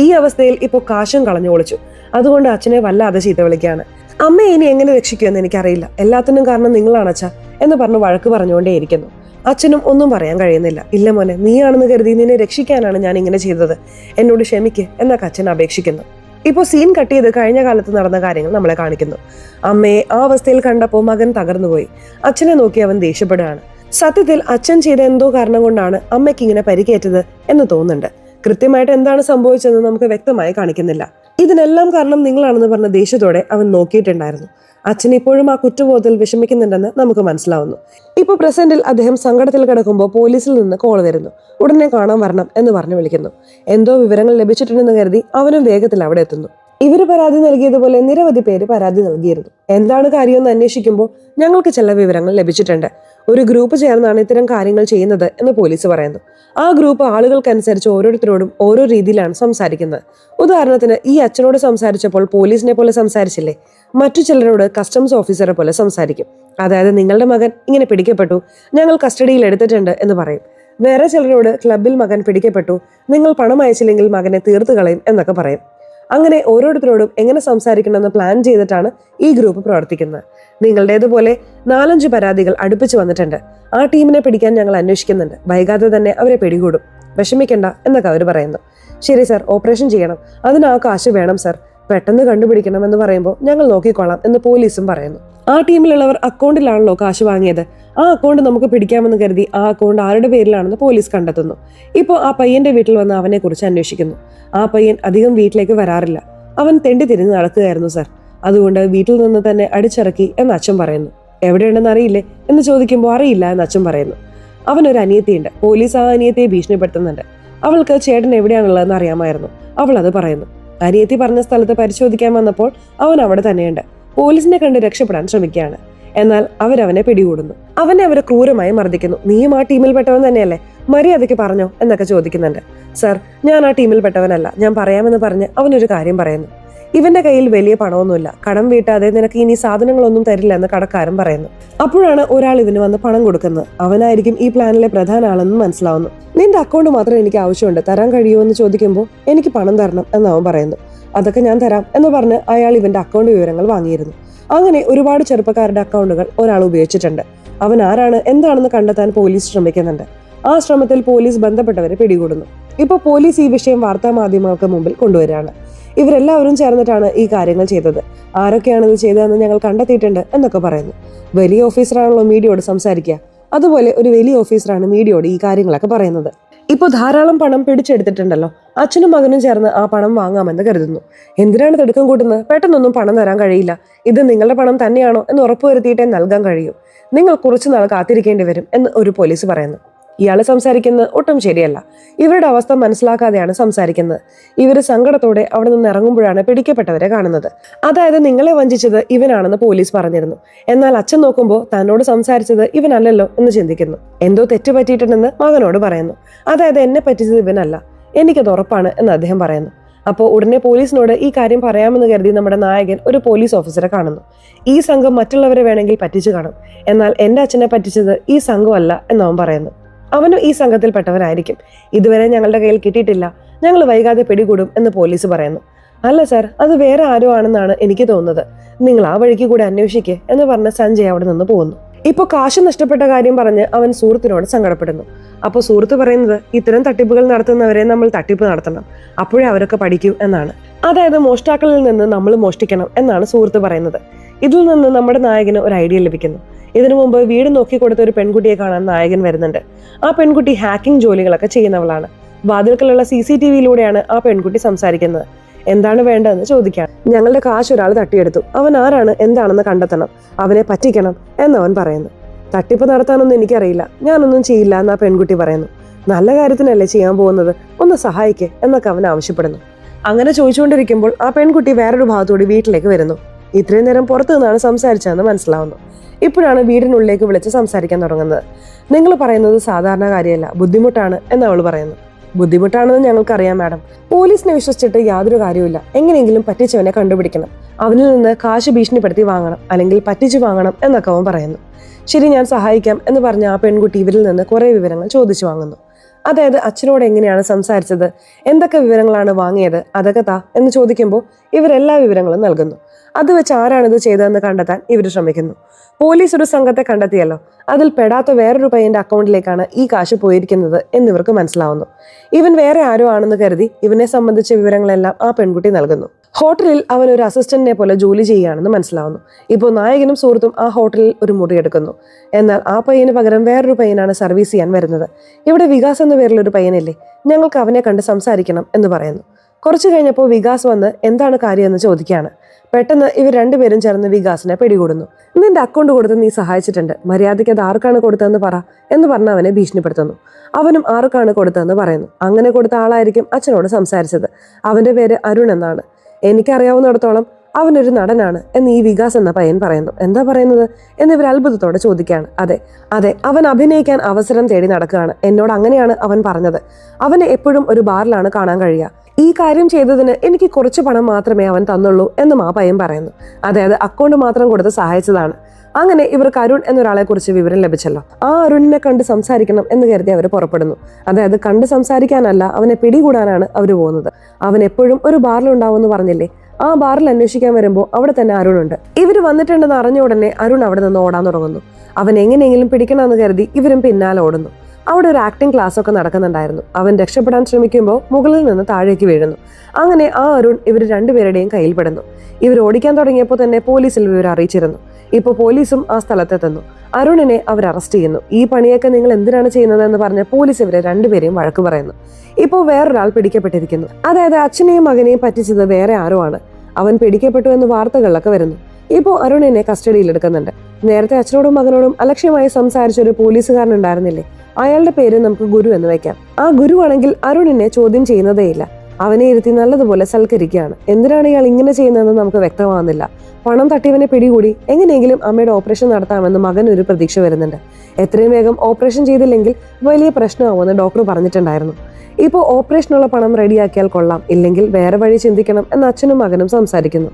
ഈ അവസ്ഥയിൽ ഇപ്പോൾ കാശും കളഞ്ഞു ഒളിച്ചു, അതുകൊണ്ട് അച്ഛനെ വല്ലാതെ ചീത്ത വിളിക്കുകയാണ്. അമ്മയെ ഇനി എങ്ങനെ രക്ഷിക്കുമെന്ന് എനിക്കറിയില്ല, എല്ലാത്തിനും കാരണം നിങ്ങളാണ് അച്ഛാ എന്ന് പറഞ്ഞ് വഴക്ക് പറഞ്ഞുകൊണ്ടേയിരിക്കുന്നു. അച്ഛനും ഒന്നും പറയാൻ കഴിയുന്നില്ല. ഇല്ല മോനെ, നീയാണെന്ന് കരുതി നിന്നെ രക്ഷിക്കാനാണ് ഞാൻ ഇങ്ങനെ ചെയ്തത്, എന്നോട് ക്ഷമിക്ക് എന്നൊക്കെ അച്ഛൻ അപേക്ഷിക്കുന്നു. ഇപ്പോൾ സീൻ കട്ട് ചെയ്ത് കഴിഞ്ഞ കാലത്ത് നടന്ന കാര്യങ്ങൾ നമ്മളെ കാണിക്കുന്നു. അമ്മയെ ആ അവസ്ഥയിൽ കണ്ടപ്പോൾ മകൻ തകർന്നുപോയി. അച്ഛനെ നോക്കി അവൻ ദേഷ്യപ്പെടുകയാണ്. സത്യത്തിൽ അച്ഛൻ ചെയ്ത എന്തോ കാരണം കൊണ്ടാണ് അമ്മയ്ക്ക് ഇങ്ങനെ പരിക്കേറ്റത് എന്ന് തോന്നുന്നുണ്ട്. കൃത്യമായിട്ട് എന്താണ് സംഭവിച്ചതെന്ന് നമുക്ക് വ്യക്തമായി കാണിക്കുന്നില്ല. ഇതിനെല്ലാം കാരണം നിങ്ങളാണെന്ന് പറഞ്ഞ ദേഷ്യത്തോടെ അവൻ നോക്കിയിട്ടുണ്ടായിരുന്നു. അച്ഛൻ ഇപ്പോഴും ആ കുറ്റബോധത്തിൽ വിഷമിക്കുന്നുണ്ടെന്ന് നമുക്ക് മനസ്സിലാവുന്നു. ഇപ്പോൾ പ്രസന്റിൽ അദ്ദേഹം സങ്കടത്തിൽ കിടക്കുമ്പോൾ പോലീസിൽ നിന്ന് കോൾ വരുന്നു. ഉടനെ കാണാൻ വരണം എന്ന് പറഞ്ഞ് വിളിക്കുന്നു. എന്തോ വിവരങ്ങൾ ലഭിച്ചിട്ടുണ്ടെന്ന് കരുതി അവനും വേഗത്തിൽ അവിടെ എത്തുന്നു. ഇവര് പരാതി നൽകിയതുപോലെ നിരവധി പേര് പരാതി നൽകിയിരുന്നു. എന്താണ് കാര്യമെന്ന് അന്വേഷിക്കുമ്പോൾ ഞങ്ങൾക്ക് ചില വിവരങ്ങൾ ലഭിച്ചിട്ടുണ്ട്. ഒരു ഗ്രൂപ്പ് ചേർന്നാണ് ഇത്തരം കാര്യങ്ങൾ ചെയ്യുന്നത് എന്ന് പോലീസ് പറയുന്നു. ആ ഗ്രൂപ്പ് ആളുകൾക്കനുസരിച്ച് ഓരോരുത്തരോടും ഓരോ രീതിയിലാണ് സംസാരിക്കുന്നത്. ഉദാഹരണത്തിന് ഈ അച്ഛനോട് സംസാരിച്ചപ്പോൾ പോലീസിനെ പോലെ സംസാരിച്ചില്ലേ, മറ്റു ചിലരോട് കസ്റ്റംസ് ഓഫീസറെ പോലെ സംസാരിക്കും. അതായത് നിങ്ങളുടെ മകൻ ഇങ്ങനെ പിടിക്കപ്പെട്ടു, ഞങ്ങൾ കസ്റ്റഡിയിൽ എടുത്തിട്ടുണ്ട് എന്ന് പറയും. വേറെ ചിലരോട് ക്ലബിൽ മകൻ പിടിക്കപ്പെട്ടു, നിങ്ങൾ പണം അയച്ചില്ലെങ്കിൽ മകനെ തീർത്തു കളയും എന്നൊക്കെ പറയും. അങ്ങനെ ഓരോരുത്തരോടും എങ്ങനെ സംസാരിക്കണമെന്ന് പ്ലാൻ ചെയ്തിട്ടാണ് ഈ ഗ്രൂപ്പ് പ്രവർത്തിക്കുന്നത്. നിങ്ങളുടേതുപോലെ 4-5 പരാതികൾ അടുപ്പിച്ച് വന്നിട്ടുണ്ട്. ആ ടീമിനെ പിടിക്കാൻ ഞങ്ങൾ അന്വേഷിക്കുന്നുണ്ട്. വൈകാതെ തന്നെ അവരെ പിടികൂടും, വിഷമിക്കണ്ട എന്നൊക്കെ അവർ പറയുന്നു. ശരി സർ, ഓപ്പറേഷൻ ചെയ്യണം, അതിന് ആ കാശ് വേണം സർ, പെട്ടെന്ന് കണ്ടുപിടിക്കണം എന്ന് പറയുമ്പോൾ ഞങ്ങൾ നോക്കിക്കോളാം എന്ന് പോലീസും പറയുന്നു. ആ ടീമിലുള്ളവർ അക്കൗണ്ടിലാണല്ലോ കാശ് വാങ്ങിയത്, ആ അക്കൗണ്ട് നമുക്ക് പിടിക്കാമെന്ന് കരുതി ആ അക്കൗണ്ട് ആരുടെ പേരിലാണെന്ന് പോലീസ് കണ്ടെത്തുന്നു. ഇപ്പോൾ ആ പയ്യന്റെ വീട്ടിൽ വന്ന് അവനെ കുറിച്ച് അന്വേഷിക്കുന്നു. ആ പയ്യൻ അധികം വീട്ടിലേക്ക് വരാറില്ല, അവൻ തെണ്ടി തിരിഞ്ഞ് നടക്കുകയായിരുന്നു സർ, അതുകൊണ്ട് വീട്ടിൽ നിന്ന് തന്നെ അടിച്ചിറക്കി എന്ന് അച്ഛൻ പറയുന്നു. എവിടെയുണ്ടെന്ന് അറിയില്ലേ എന്ന് ചോദിക്കുമ്പോൾ അറിയില്ല എന്ന് അച്ഛൻ പറയുന്നു. അവനൊരു അനിയത്തിയുണ്ട്, പോലീസ് ആ അനിയത്തിയെ ഭീഷണിപ്പെടുത്തുന്നുണ്ട്. അവൾക്ക് ചേട്ടൻ എവിടെയാണുള്ളതെന്ന് അറിയാമായിരുന്നു. അവൾ അത് പറയുന്നു. അനിയത്തി പറഞ്ഞ സ്ഥലത്ത് പരിശോധിക്കാൻ വന്നപ്പോൾ അവൻ അവിടെ തന്നെയുണ്ട്. പോലീസിനെ കണ്ട് രക്ഷപ്പെടാൻ ശ്രമിക്കുകയാണ്. എന്നാൽ അവരവനെ പിടികൂടുന്നു. അവരെ ക്രൂരമായി മർദ്ദിക്കുന്നു. നീയും ആ ടീമിൽപ്പെട്ടവൻ തന്നെയല്ലേ, മര്യാദയ്ക്ക് പറഞ്ഞോ എന്നൊക്കെ ചോദിക്കുന്നുണ്ട്. സർ, ഞാൻ ആ ടീമിൽപ്പെട്ടവനല്ല, ഞാൻ പറയാമെന്ന് പറഞ്ഞ് അവനൊരു കാര്യം പറയുന്നു. ഇവന്റെ കയ്യിൽ വലിയ പണമൊന്നുമില്ല, കടം വീട്ടാതെ നിനക്ക് ഇനി സാധനങ്ങളൊന്നും തരില്ല എന്ന് കടക്കാരൻ പറയുന്നു. അപ്പോഴാണ് ഒരാൾ ഇവന് വന്ന് പണം കൊടുക്കുന്നത്. അവനായിരിക്കും ഈ പ്ലാനിലെ പ്രധാന ആളെന്ന് മനസ്സിലാവുന്നു. നിന്റെ അക്കൗണ്ട് മാത്രം എനിക്ക് ആവശ്യമുണ്ട്, തരാൻ കഴിയുമോ എന്ന് ചോദിക്കുമ്പോൾ എനിക്ക് പണം തരണം എന്ന് അവൻ പറയുന്നു. അതൊക്കെ ഞാൻ തരാം എന്ന് പറഞ്ഞ് അയാൾ ഇവന്റെ അക്കൗണ്ട് വിവരങ്ങൾ വാങ്ങിയിരുന്നു. അങ്ങനെ ഒരുപാട് ചെറുപ്പക്കാരുടെ അക്കൗണ്ടുകൾ ഒരാൾ ഉപയോഗിച്ചിട്ടുണ്ട്. അവൻ ആരാണ് എന്താണെന്ന് കണ്ടെത്താൻ പോലീസ് ശ്രമിക്കുന്നുണ്ട്. ആ ശ്രമത്തിൽ പോലീസ് ബന്ധപ്പെട്ടവരെ പിടികൂടുന്നു. ഇപ്പോൾ പോലീസ് ഈ വിഷയം വാർത്താ മാധ്യമങ്ങൾക്ക് മുമ്പിൽ കൊണ്ടുവരികയാണ്. ഇവരെല്ലാവരും ചേർന്നിട്ടാണ് ഈ കാര്യങ്ങൾ ചെയ്തത്. ആരൊക്കെയാണ് ഇത് ചെയ്തതെന്ന് ഞങ്ങൾ കണ്ടെത്തിയിട്ടുണ്ട് എന്നൊക്കെ പറയുന്നു. വലിയ ഓഫീസറാണല്ലോ മീഡിയയോട് സംസാരിക്കുക, അതുപോലെ ഒരു വലിയ ഓഫീസറാണ് മീഡിയയോട് ഈ കാര്യങ്ങളൊക്കെ പറയുന്നത്. ഇപ്പോൾ ധാരാളം പണം പിടിച്ചെടുത്തിട്ടുണ്ടല്ലോ, അച്ഛനും മകനും ചേർന്ന് ആ പണം വാങ്ങാമെന്ന് കരുതുന്നു. എന്തിനാണ് തിടുക്കം കൂട്ടുന്നത്? പെട്ടെന്നൊന്നും പണം തരാൻ കഴിയില്ല. ഇത് നിങ്ങളുടെ പണം തന്നെയാണോ എന്ന് ഉറപ്പുവരുത്തിയിട്ടേ നൽകാൻ കഴിയൂ. നിങ്ങൾ കുറച്ചുനാൾ കാത്തിരിക്കേണ്ടി വരും എന്ന് ഒരു പോലീസ് പറയുന്നു. ഇയാൾ സംസാരിക്കുന്നത് ഒട്ടും ശരിയല്ല. ഇവരുടെ അവസ്ഥ മനസ്സിലാക്കാതെയാണ് സംസാരിക്കുന്നത്. ഇവര് സങ്കടത്തോടെ അവിടെ നിന്ന് ഇറങ്ങുമ്പോഴാണ് പിടിക്കപ്പെട്ടവരെ കാണുന്നത്. അതായത് നിങ്ങളെ വഞ്ചിച്ചത് ഇവനാണെന്ന് പോലീസ് പറഞ്ഞിരുന്നു. എന്നാൽ അച്ഛൻ നോക്കുമ്പോൾ തന്നോട് സംസാരിച്ചത് ഇവനല്ലല്ലോ എന്ന് ചിന്തിക്കുന്നു. എന്തോ തെറ്റ് പറ്റിയിട്ടുണ്ടെന്ന് മകനോട് പറയുന്നു. അതായത് എന്നെ പറ്റിച്ചത് ഇവനല്ല, എനിക്കത് ഉറപ്പാണ് എന്ന് അദ്ദേഹം പറയുന്നു. അപ്പോൾ ഉടനെ പോലീസിനോട് ഈ കാര്യം പറയാമെന്ന് കരുതി നമ്മുടെ നായകൻ ഒരു പോലീസ് ഓഫീസറെ കാണുന്നു. ഈ സംഘം മറ്റുള്ളവരെ വേണമെങ്കിൽ പറ്റിച്ചു കാണും, എന്നാൽ എൻ്റെ അച്ഛനെ പറ്റിച്ചത് ഈ സംഘമല്ല എന്നവൻ പറയുന്നു. അവനും ഈ സംഘത്തിൽപ്പെട്ടവനായിരിക്കും. ഇതുവരെ ഞങ്ങളുടെ കയ്യിൽ കിട്ടിയിട്ടില്ല, ഞങ്ങൾ വൈകാതെ പിടികൂടും എന്ന് പോലീസ് പറയുന്നു. അല്ല സർ, അത് വേറെ ആരോ ആണെന്നാണ് എനിക്ക് തോന്നുന്നത്, നിങ്ങൾ ആ വഴിക്ക് കൂടെ അന്വേഷിക്കുക എന്ന് പറഞ്ഞ് സഞ്ജയ് അവിടെ നിന്ന് പോകുന്നു. ഇപ്പോൾ കാശ് നഷ്ടപ്പെട്ട കാര്യം പറഞ്ഞ് അവൻ സുഹൃത്തിനോട് സങ്കടപ്പെടുന്നു. അപ്പോൾ സുഹൃത്ത് പറയുന്നത് ഇത്തരം തട്ടിപ്പുകൾ നടത്തുന്നവരെ നമ്മൾ തട്ടിപ്പ് നടത്തണം, അപ്പോഴേ അവരൊക്കെ പഠിക്കൂ എന്നാണ്. അതായത് മോഷ്ടാക്കളിൽ നിന്ന് നമ്മൾ മോഷ്ടിക്കണം എന്നാണ് സുഹൃത്ത് പറയുന്നത്. ഇതിൽ നിന്ന് നമ്മുടെ നായകന് ഒരു ഐഡിയ ലഭിക്കുന്നു. ഇതിനു മുമ്പ് വീട് നോക്കിക്കൊടുത്ത ഒരു പെൺകുട്ടിയെ കാണാൻ നായകൻ വരുന്നുണ്ട്. ആ പെൺകുട്ടി ഹാക്കിംഗ് ജോലികളൊക്കെ ചെയ്യുന്നവളാണ്. വാതിൽക്കലുള്ള CCTVയിലൂടെയാണ് ആ പെൺകുട്ടി സംസാരിക്കുന്നത്. എന്താണ് വേണ്ടതെന്ന് ചോദിക്കാം. ഞങ്ങളുടെ കാശ് ഒരാൾ തട്ടിയെടുത്തു, അവൻ ആരാണ് എന്താണെന്ന് കണ്ടെത്തണം, അവനെ പറ്റിക്കണം എന്നവൻ പറയുന്നു. തട്ടിപ്പ് നടത്താനൊന്നും എനിക്കറിയില്ല, ഞാനൊന്നും ചെയ്യില്ല എന്ന് ആ പെൺകുട്ടി പറയുന്നു. നല്ല കാര്യത്തിനല്ലേ ചെയ്യാൻ പോകുന്നത്, ഒന്ന് സഹായിക്കേ എന്നൊക്കെ അവൻ ആവശ്യപ്പെടുന്നു. അങ്ങനെ ചോദിച്ചുകൊണ്ടിരിക്കുമ്പോൾ ആ പെൺകുട്ടി വേറൊരു ഭാഗത്തോടെ വീട്ടിലേക്ക് വരുന്നു. ഇത്രയും നേരം പുറത്തു നിന്നാണ് സംസാരിച്ചതെന്ന് മനസ്സിലാവുന്നു. ഇപ്പോഴാണ് വീടിനുള്ളിലേക്ക് വിളിച്ച് സംസാരിക്കാൻ തുടങ്ങുന്നത്. നിങ്ങൾ പറയുന്നത് സാധാരണ കാര്യമല്ല, ബുദ്ധിമുട്ടാണ് എന്ന് അവൾ പറയുന്നു. ബുദ്ധിമുട്ടാണെന്ന് ഞങ്ങൾക്കറിയാം മാഡം, പോലീസിനെ വിശ്വസിച്ചിട്ട് യാതൊരു കാര്യവുമില്ല, എങ്ങനെയെങ്കിലും പറ്റിച്ചവനെ കണ്ടുപിടിക്കണം, അവനിൽ നിന്ന് കാശ് ഭീഷണിപ്പെടുത്തി വാങ്ങണം, അല്ലെങ്കിൽ പറ്റിച്ചു വാങ്ങണം എന്നൊക്കെ അവൻ പറയുന്നു. ശരി, ഞാൻ സഹായിക്കാം എന്ന് പറഞ്ഞ ആ പെൺകുട്ടി ഇവരിൽ നിന്ന് കുറെ വിവരങ്ങൾ ചോദിച്ചു വാങ്ങുന്നു. അതായത് അച്ഛനോട് എങ്ങനെയാണ് സംസാരിച്ചത്, എന്തൊക്കെ വിവരങ്ങളാണ് വാങ്ങിയത്, അതൊക്കെ താ എന്ന് ചോദിക്കുമ്പോൾ ഇവരെല്ലാ വിവരങ്ങളും നൽകുന്നു. അത് വെച്ച് ആരാണിത് ചെയ്തതെന്ന് കണ്ടെത്താൻ ഇവർ ശ്രമിക്കുന്നു. പോലീസ് ഒരു സംഘത്തെ കണ്ടെത്തിയല്ലോ, അതിൽ പെടാത്ത വേറൊരു പയ്യന്റെ അക്കൗണ്ടിലേക്കാണ് ഈ കാശ് പോയിരിക്കുന്നത് എന്നിവർക്ക് മനസ്സിലാവുന്നു. ഇവൻ വേറെ ആരോ ആണെന്ന് കരുതി ഇവനെ സംബന്ധിച്ച വിവരങ്ങളെല്ലാം ആ പെൺകുട്ടി നൽകുന്നു. ഹോട്ടലിൽ അവൻ ഒരു അസിസ്റ്റന്റിനെ പോലെ ജോലി ചെയ്യുകയാണെന്ന് മനസ്സിലാവുന്നു. ഇപ്പോൾ നായകനും സുഹൃത്തും ആ ഹോട്ടലിൽ ഒരു മുറി എടുക്കുന്നു. എന്നാൽ ആ പയ്യന് പകരം വേറൊരു പയ്യനാണ് സർവീസ് ചെയ്യാൻ വരുന്നത്. ഇവിടെ വികാസ് എന്ന പേരിലൊരു പയ്യനില്ലേ, ഞങ്ങൾക്ക് അവനെ കണ്ട് സംസാരിക്കണം എന്ന് പറയുന്നു. കുറച്ചു കഴിഞ്ഞപ്പോൾ വികാസ് വന്ന് എന്താണ് കാര്യമെന്ന് ചോദിക്കുകയാണ്. പെട്ടെന്ന് ഇവർ രണ്ടുപേരും ചേർന്ന് വികാസിനെ പിടികൂടുന്നു. നിന്റെ അക്കൗണ്ട് കൊടുത്ത് നീ സഹായിച്ചിട്ടുണ്ട്, മര്യാദയ്ക്ക് അത് ആർക്കാണ് കൊടുത്തതെന്ന് പറ എന്ന് പറഞ്ഞ് അവനെ ഭീഷണിപ്പെടുത്തുന്നു. അവനും ആർക്കാണ് കൊടുത്തതെന്ന് പറയുന്നു. അങ്ങനെ കൊടുത്ത ആളായിരിക്കും അച്ഛനോട് സംസാരിച്ചത്. അവന്റെ പേര് അരുൺ എന്നാണ്. എനിക്കറിയാവുന്നിടത്തോളം അവനൊരു നടനാണ് എന്ന് ഈ വികാസ് എന്ന പയ്യൻ പറയുന്നു. എന്താ പറയുന്നത് എന്നിവർ അത്ഭുതത്തോടെ ചോദിക്കുകയാണ്. അതെ, അവൻ അഭിനയിക്കാൻ അവസരം തേടി നടക്കുകയാണ്. എന്നോട് അങ്ങനെയാണ് അവൻ പറഞ്ഞത്. അവനെ എപ്പോഴും ഒരു ബാറിലാണ് കാണാൻ കഴിയുക. ഈ കാര്യം ചെയ്തതിന് എനിക്ക് കുറച്ച് പണം മാത്രമേ അവൻ തന്നുള്ളൂ എന്നും ആ പയ്യൻ പറയുന്നു. അതായത് അക്കൗണ്ട് മാത്രം കൊടുത്ത് സഹായിച്ചതാണ്. അങ്ങനെ ഇവർക്ക് അരുൺ എന്നൊരാളെ കുറിച്ച് വിവരം ലഭിച്ചല്ലോ. ആ അരുണിനെ കണ്ട് സംസാരിക്കണം എന്ന് കരുതി അവർ പുറപ്പെടുന്നു. അതായത് കണ്ട് സംസാരിക്കാനല്ല, അവനെ പിടികൂടാനാണ് അവർ പോകുന്നത്. അവൻ എപ്പോഴും ഒരു ബാറിലുണ്ടാവുമെന്ന് പറഞ്ഞില്ലേ, ആ ബാറിൽ അന്വേഷിക്കാൻ വരുമ്പോൾ അവിടെ തന്നെ അരുണുണ്ട്. ഇവർ വന്നിട്ടുണ്ടെന്ന് അറിഞ്ഞ ഉടനെ അരുൺ അവിടെ നിന്ന് ഓടാൻ തുടങ്ങുന്നു. അവൻ എങ്ങനെയെങ്കിലും പിടിക്കണമെന്ന് കരുതി ഇവരും പിന്നാലെ ഓടുന്നു. അവിടെ ഒരു ആക്ടിംഗ് ക്ലാസ് ഒക്കെ നടക്കുന്നുണ്ടായിരുന്നു. അവൻ രക്ഷപ്പെടാൻ ശ്രമിക്കുമ്പോൾ മുകളിൽ നിന്ന് താഴേക്ക് വീഴുന്നു. അങ്ങനെ ആ അരുൺ ഇവർ രണ്ടുപേരുടെയും കയ്യിൽപ്പെടുന്നു. ഇവർ ഓടിക്കാൻ തുടങ്ങിയപ്പോൾ തന്നെ പോലീസിൽ വിവരം അറിയിച്ചിരുന്നു. ഇപ്പോൾ പോലീസും ആ സ്ഥലത്തെത്തുന്നു. അരുണിനെ അവർ അറസ്റ്റ് ചെയ്യുന്നു. ഈ പണിയൊക്കെ നിങ്ങൾ എന്തിനാണ് ചെയ്യുന്നതെന്ന് പറഞ്ഞ് പോലീസ് ഇവരെ രണ്ടുപേരെയും വഴക്ക് പറയുന്നു. ഇപ്പോൾ വേറൊരാൾ പിടിക്കപ്പെട്ടിരിക്കുന്നു. അതായത് അച്ഛനെയും മകനെയും പറ്റിച്ചത് വേറെ ആരോ ആണ്. അവൻ പിടിക്കപ്പെട്ടു എന്ന് വാർത്തകളിലൊക്കെ വരുന്നു. ഇപ്പോൾ അരുണിനെ കസ്റ്റഡിയിൽ എടുക്കുന്നുണ്ട്. നേരത്തെ അച്ഛനോടും മകനോടും അലക്ഷ്യമായി സംസാരിച്ച ഒരു പോലീസുകാരൻ ഉണ്ടായിരുന്നില്ലേ, അയാളുടെ പേര് നമുക്ക് ഗുരു എന്ന് വെക്കാം. ആ ഗുരു ആണെങ്കിൽ അരുണിനെ ചോദ്യം ചെയ്യുന്നതേയില്ല. അവനെ ഇരുത്തി നല്ലതുപോലെ സൽക്കരിക്കുകയാണ്. എന്തിനാണ് ഇയാൾ ഇങ്ങനെ ചെയ്യുന്നതെന്ന് നമുക്ക് വ്യക്തമാകുന്നില്ല. പണം തട്ടിയവനെ പിടികൂടി എങ്ങനെയെങ്കിലും അമ്മയുടെ ഓപ്പറേഷൻ നടത്താമെന്ന് മകൻ ഒരു പ്രതീക്ഷ വരുന്നുണ്ട്. എത്രയും വേഗം ഓപ്പറേഷൻ ചെയ്തില്ലെങ്കിൽ വലിയ പ്രശ്നമാവുമെന്ന് ഡോക്ടർ പറഞ്ഞിട്ടുണ്ടായിരുന്നു. ഇപ്പോൾ ഓപ്പറേഷനുള്ള പണം റെഡിയാക്കിയാൽ കൊള്ളാം, ഇല്ലെങ്കിൽ വേറെ വഴി ചിന്തിക്കണം എന്ന് അച്ഛനും മകനും സംസാരിക്കുന്നു.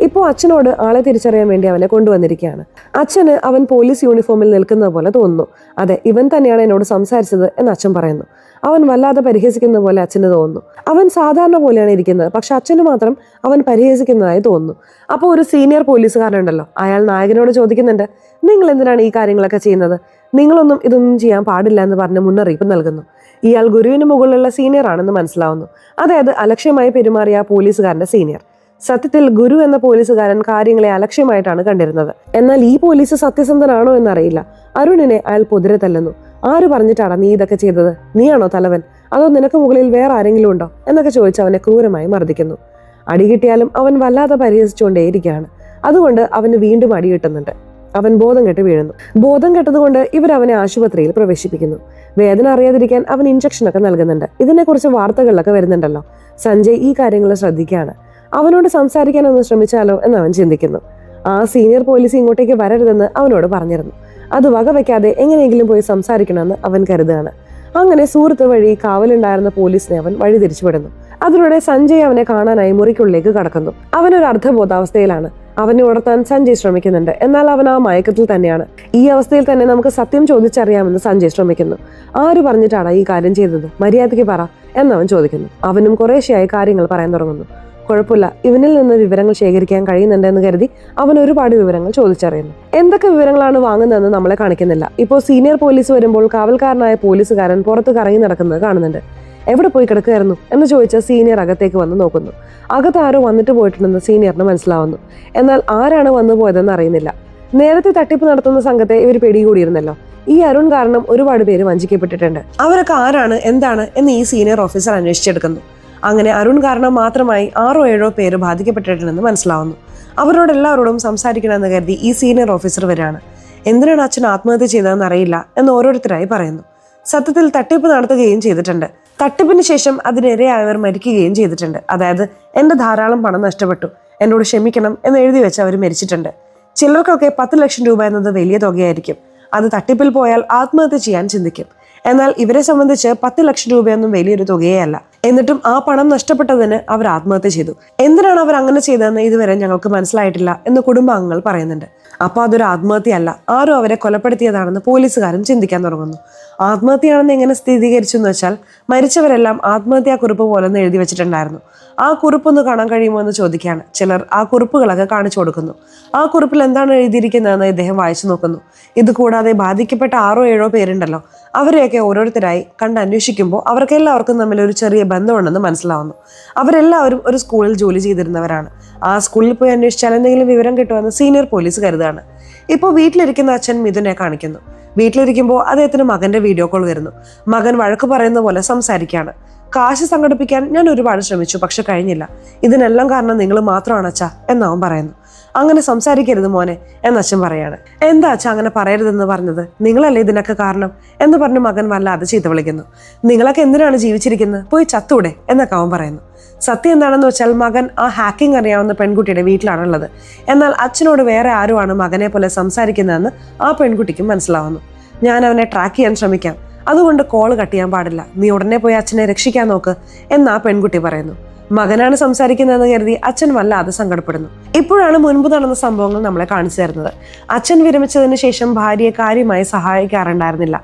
ഇപ്പോൾ അച്ഛനോട് ആളെ തിരിച്ചറിയാൻ വേണ്ടി അവനെ കൊണ്ടുവന്നിരിക്കുകയാണ്. അച്ഛന് അവൻ പോലീസ് യൂണിഫോമിൽ നിൽക്കുന്നത് പോലെ തോന്നുന്നു. അതെ, ഇവൻ തന്നെയാണ് എന്നോട് സംസാരിച്ചത് എന്ന് അച്ഛൻ പറയുന്നു. അവൻ വല്ലാതെ പരിഹസിക്കുന്ന പോലെ അച്ഛന് തോന്നുന്നു. അവൻ സാധാരണ പോലെയാണ് ഇരിക്കുന്നത്, പക്ഷെ അച്ഛന് മാത്രം അവൻ പരിഹസിക്കുന്നതായി തോന്നുന്നു. അപ്പോൾ ഒരു സീനിയർ പോലീസുകാരനുണ്ടല്ലോ, അയാൾ നായകനോട് ചോദിക്കുന്നുണ്ട്, നിങ്ങൾ എന്തിനാണ് ഈ കാര്യങ്ങളൊക്കെ ചെയ്യുന്നത്? നിങ്ങളൊന്നും ഇതൊന്നും ചെയ്യാൻ പാടില്ല എന്ന് പറഞ്ഞ് മുന്നറിയിപ്പ് നൽകുന്നു. ഇയാൾ ഗുരുവിന് മുകളിലുള്ള സീനിയർ ആണെന്ന് മനസ്സിലാവുന്നു. അതായത് അലക്ഷ്യമായി പെരുമാറിയ പോലീസുകാരന്റെ സീനിയർ. സത്യത്തിൽ ഗുരു എന്ന പോലീസുകാരൻ കാര്യങ്ങളെ അലക്ഷ്യമായിട്ടാണ് കണ്ടിരുന്നത്. എന്നാൽ ഈ പോലീസ് സത്യസന്ധനാണോ എന്നറിയില്ല. അരുണിനെ അയാൾ പൊതിരെ തല്ലുന്നു. ആര് പറഞ്ഞിട്ടാണ് നീ ഇതൊക്കെ ചെയ്തത്? നീയാണോ തലവൻ? അതോ നിനക്ക് മുകളിൽ വേറെ ആരെങ്കിലും ഉണ്ടോ എന്നൊക്കെ ചോദിച്ച് അവനെ ക്രൂരമായി മർദ്ദിക്കുന്നു. അടി കിട്ടിയാലും അവൻ വല്ലാതെ പരിഹസിച്ചുകൊണ്ടേയിരിക്കുകയാണ്. അതുകൊണ്ട് അവന് വീണ്ടും അടി കിട്ടുന്നുണ്ട്. അവൻ ബോധം കെട്ട് വീഴുന്നു. ബോധം കെട്ടതുകൊണ്ട് ഇവരവനെ ആശുപത്രിയിൽ പ്രവേശിപ്പിക്കുന്നു. വേദന അറിയാതിരിക്കാൻ അവൻ ഇഞ്ചക്ഷനൊക്കെ നൽകുന്നുണ്ട്. ഇതിനെക്കുറിച്ച് വാർത്തകളിലൊക്കെ വരുന്നുണ്ടല്ലോ. സഞ്ജയ് ഈ കാര്യങ്ങൾ ശ്രദ്ധിക്കുകയാണ്. അവനോട് സംസാരിക്കാനൊന്ന് ശ്രമിച്ചാലോ എന്ന് അവൻ ചിന്തിക്കുന്നു. ആ സീനിയർ പോലീസ് ഇങ്ങോട്ടേക്ക് വരരുതെന്ന് അവനോട് പറഞ്ഞിരുന്നു. അത് വകവെക്കാതെ എങ്ങനെയെങ്കിലും പോയി സംസാരിക്കണമെന്ന് അവൻ കരുതുകയാണ്. അങ്ങനെ സുഹൃത്ത് വഴി കാവലുണ്ടായിരുന്ന പോലീസിനെ അവൻ വഴി തിരിച്ചുവിടുന്നു. അതിലൂടെ സഞ്ജയ് അവനെ കാണാനായി മുറിക്കുള്ളിലേക്ക് കടക്കുന്നു. അവനൊരു അർദ്ധബോധാവസ്ഥയിലാണ്. അവനെ ഉണർത്താൻ സഞ്ജയ് ശ്രമിക്കുന്നുണ്ട്. എന്നാൽ അവൻ ആ മയക്കത്തിൽ തന്നെയാണ്. ഈ അവസ്ഥയിൽ തന്നെ നമുക്ക് സത്യം ചോദിച്ചറിയാമെന്ന് സഞ്ജയ് ശ്രമിക്കുന്നു. ആര് പറഞ്ഞിട്ടാണ് ഈ കാര്യം ചെയ്തത്? മര്യാദയ്ക്ക് പറ എന്നവൻ ചോദിക്കുന്നു. അവനും കുറേശ്ശെയായി കാര്യങ്ങൾ പറയാൻ തുടങ്ങുന്നു. കുഴപ്പമില്ല, ഇവനിൽ നിന്ന് വിവരങ്ങൾ ശേഖരിക്കാൻ കഴിയുന്നുണ്ടെന്ന് കരുതി അവൻ ഒരുപാട് വിവരങ്ങൾ ചോദിച്ചറിയുന്നു. എന്തൊക്കെ വിവരങ്ങളാണ് വാങ്ങുന്നതെന്ന് നമ്മളെ കാണിക്കുന്നില്ല. ഇപ്പോൾ സീനിയർ പോലീസ് വരുമ്പോൾ കാവൽക്കാരനായ പോലീസുകാരൻ പുറത്ത് കറങ്ങി നടക്കുന്നത് കാണുന്നുണ്ട്. എവിടെ പോയി കിടക്കുകയായിരുന്നു എന്ന് ചോദിച്ച സീനിയർ അകത്തേക്ക് വന്ന് നോക്കുന്നു. അകത്ത് ആരോ വന്നിട്ട് പോയിട്ടുണ്ടെന്ന് സീനിയറിന് മനസ്സിലാവുന്നു. എന്നാൽ ആരാണ് വന്നു പോയതെന്ന് അറിയുന്നില്ല. നേരത്തെ തട്ടിപ്പ് നടത്തുന്ന സംഘത്തെ ഇവർ പിടികൂടിയിരുന്നല്ലോ. ഈ അരുൺ കാരണം ഒരുപാട് പേര് വഞ്ചിക്കപ്പെട്ടിട്ടുണ്ട്. അവരൊക്കെ ആരാണ്, എന്താണ് എന്ന് ഈ സീനിയർ ഓഫീസർ അന്വേഷിച്ചെടുക്കുന്നു. അങ്ങനെ അരുൺ കാരണം മാത്രമായി 6 or 7 പേര് ബാധിക്കപ്പെട്ടിട്ടുണ്ടെന്ന് മനസ്സിലാവുന്നു. അവരോടെല്ലാവരോടും സംസാരിക്കണമെന്ന് കരുതി ഈ സീനിയർ ഓഫീസർ വരികയാണ്. എന്തിനാണ് അച്ഛൻ ആത്മഹത്യ ചെയ്തതെന്ന് അറിയില്ല എന്ന് ഓരോരുത്തരായി പറയുന്നു. സത്യത്തിൽ തട്ടിപ്പ് നടത്തുകയും ചെയ്തിട്ടുണ്ട്. തട്ടിപ്പിന് ശേഷം അതിനിരയായവർ മരിക്കുകയും ചെയ്തിട്ടുണ്ട്. അതായത് എന്റെ ധാരാളം പണം നഷ്ടപ്പെട്ടു, എന്നോട് ക്ഷമിക്കണം എന്ന് എഴുതി വെച്ച് അവർ മരിച്ചിട്ടുണ്ട്. ചിലർക്കൊക്കെ 10 ലക്ഷം രൂപ എന്നത് വലിയ തുകയായിരിക്കും. അത് തട്ടിപ്പിൽ പോയാൽ ആത്മഹത്യ ചെയ്യാൻ ചിന്തിക്കും. എന്നാൽ ഇവരെ സംബന്ധിച്ച് 10 ലക്ഷം രൂപയൊന്നും വലിയൊരു തുകയേ അല്ല. എന്നിട്ടും ആ പണം നഷ്ടപ്പെട്ടതിന് അവർ ആത്മഹത്യ ചെയ്തു. എന്തിനാണ് അവർ അങ്ങനെ ചെയ്തതെന്ന് ഇതുവരെ ഞങ്ങൾക്ക് മനസ്സിലായിട്ടില്ല എന്ന് കുടുംബാംഗങ്ങൾ പറയുന്നുണ്ട്. അപ്പൊ അതൊരു ആത്മഹത്യയല്ല, ആരും അവരെ കൊലപ്പെടുത്തിയതാണെന്ന് പോലീസുകാരും ചിന്തിക്കാൻ തുടങ്ങുന്നു. ആത്മഹത്യയാണെന്ന് എങ്ങനെ സ്ഥിരീകരിച്ചു എന്ന് വെച്ചാൽ, മരിച്ചവരെല്ലാം ആത്മഹത്യാക്കുറിപ്പ് പോലൊന്ന് എഴുതി വെച്ചിട്ടുണ്ടായിരുന്നു. ആ കുറിപ്പൊന്ന് കാണാൻ കഴിയുമോ എന്ന് ചോദിക്കുകയാണ്. ചിലർ ആ കുറിപ്പുകളൊക്കെ കാണിച്ചു കൊടുക്കുന്നു. ആ കുറിപ്പിൽ എന്താണ് എഴുതിയിരിക്കുന്നതെന്ന് ഇദ്ദേഹം വായിച്ചു നോക്കുന്നു. ഇത് കൂടാതെ ബാധിക്കപ്പെട്ട 6 or 7 പേരുണ്ടല്ലോ, അവരെയൊക്കെ ഓരോരുത്തരായി കണ്ട് അന്വേഷിക്കുമ്പോൾ അവർക്കെല്ലാവർക്കും തമ്മിൽ ഒരു ചെറിയ ബന്ധമുണ്ടെന്ന് മനസ്സിലാവുന്നു. അവരെല്ലാവരും ഒരു സ്കൂളിൽ ജോലി ചെയ്തിരുന്നവരാണ്. ആ സ്കൂളിൽ പോയി അന്വേഷിച്ചാൽ എന്തെങ്കിലും വിവരം കിട്ടുമെന്ന് സീനിയർ പോലീസ് കരുതാണ്. ഇപ്പോൾ വീട്ടിലിരിക്കുന്ന അച്ഛൻ മിഥുനെ കാണിക്കുന്നു. വീട്ടിലിരിക്കുമ്പോൾ അദ്ദേഹത്തിന് മകന്റെ വീഡിയോ കോൾ വരുന്നു. മകൻ വഴക്ക് പറയുന്ന പോലെ സംസാരിക്കുകയാണ്. കാശ് സംഘടിപ്പിക്കാൻ ഞാൻ ഒരുപാട് ശ്രമിച്ചു, പക്ഷെ കഴിഞ്ഞില്ല. ഇതിനെല്ലാം കാരണം നിങ്ങൾ മാത്രമാണ് അച്ഛാ എന്നവൻ പറയുന്നു. അങ്ങനെ സംസാരിക്കരുത് മോനെ എന്ന് അച്ഛൻ പറയാണ്. എന്താ അച്ഛാ അങ്ങനെ പറയരുതെന്ന് പറഞ്ഞത്? നിങ്ങളല്ലേ ഇതിനൊക്കെ കാരണം എന്ന് പറഞ്ഞ് മകൻ വല്ലാതെ ചീത്ത വിളിക്കുന്നു. നിങ്ങളൊക്കെ എന്തിനാണ് ജീവിച്ചിരിക്കുന്നത്? പോയി ചത്തൂടെ എന്നൊക്കെ അവൻ പറയുന്നു. സത്യം എന്താണെന്ന് വെച്ചാൽ മകൻ ആ ഹാക്കിംഗ് അറിയാവുന്ന പെൺകുട്ടിയുടെ വീട്ടിലാണുള്ളത്. എന്നാൽ അച്ഛനോട് വേറെ ആരുമാണ് മകനെ പോലെ സംസാരിക്കുന്നതെന്ന് ആ പെൺകുട്ടിക്കും മനസ്സിലാവുന്നു. ഞാൻ അവനെ ട്രാക്ക് ചെയ്യാൻ ശ്രമിക്കാം, അതുകൊണ്ട് കോള് കട്ട് ചെയ്യാൻ പാടില്ല. നീ ഉടനെ പോയി അച്ഛനെ രക്ഷിക്കാൻ നോക്ക് എന്ന് ആ പെൺകുട്ടി പറയുന്നു. മകനാണ് സംസാരിക്കുന്നതെന്ന് കരുതി അച്ഛൻ വല്ലാതെ സങ്കടപ്പെടുന്നു. ഇപ്പോഴാണ് മുൻപ് നടന്ന സംഭവങ്ങൾ നമ്മളെ കാണിച്ചു തരുന്നത്. അച്ഛൻ വിരമിച്ചതിന് ശേഷം ഭാര്യയെ കാര്യമായി സഹായിക്കാറുണ്ടായിരുന്നില്ല.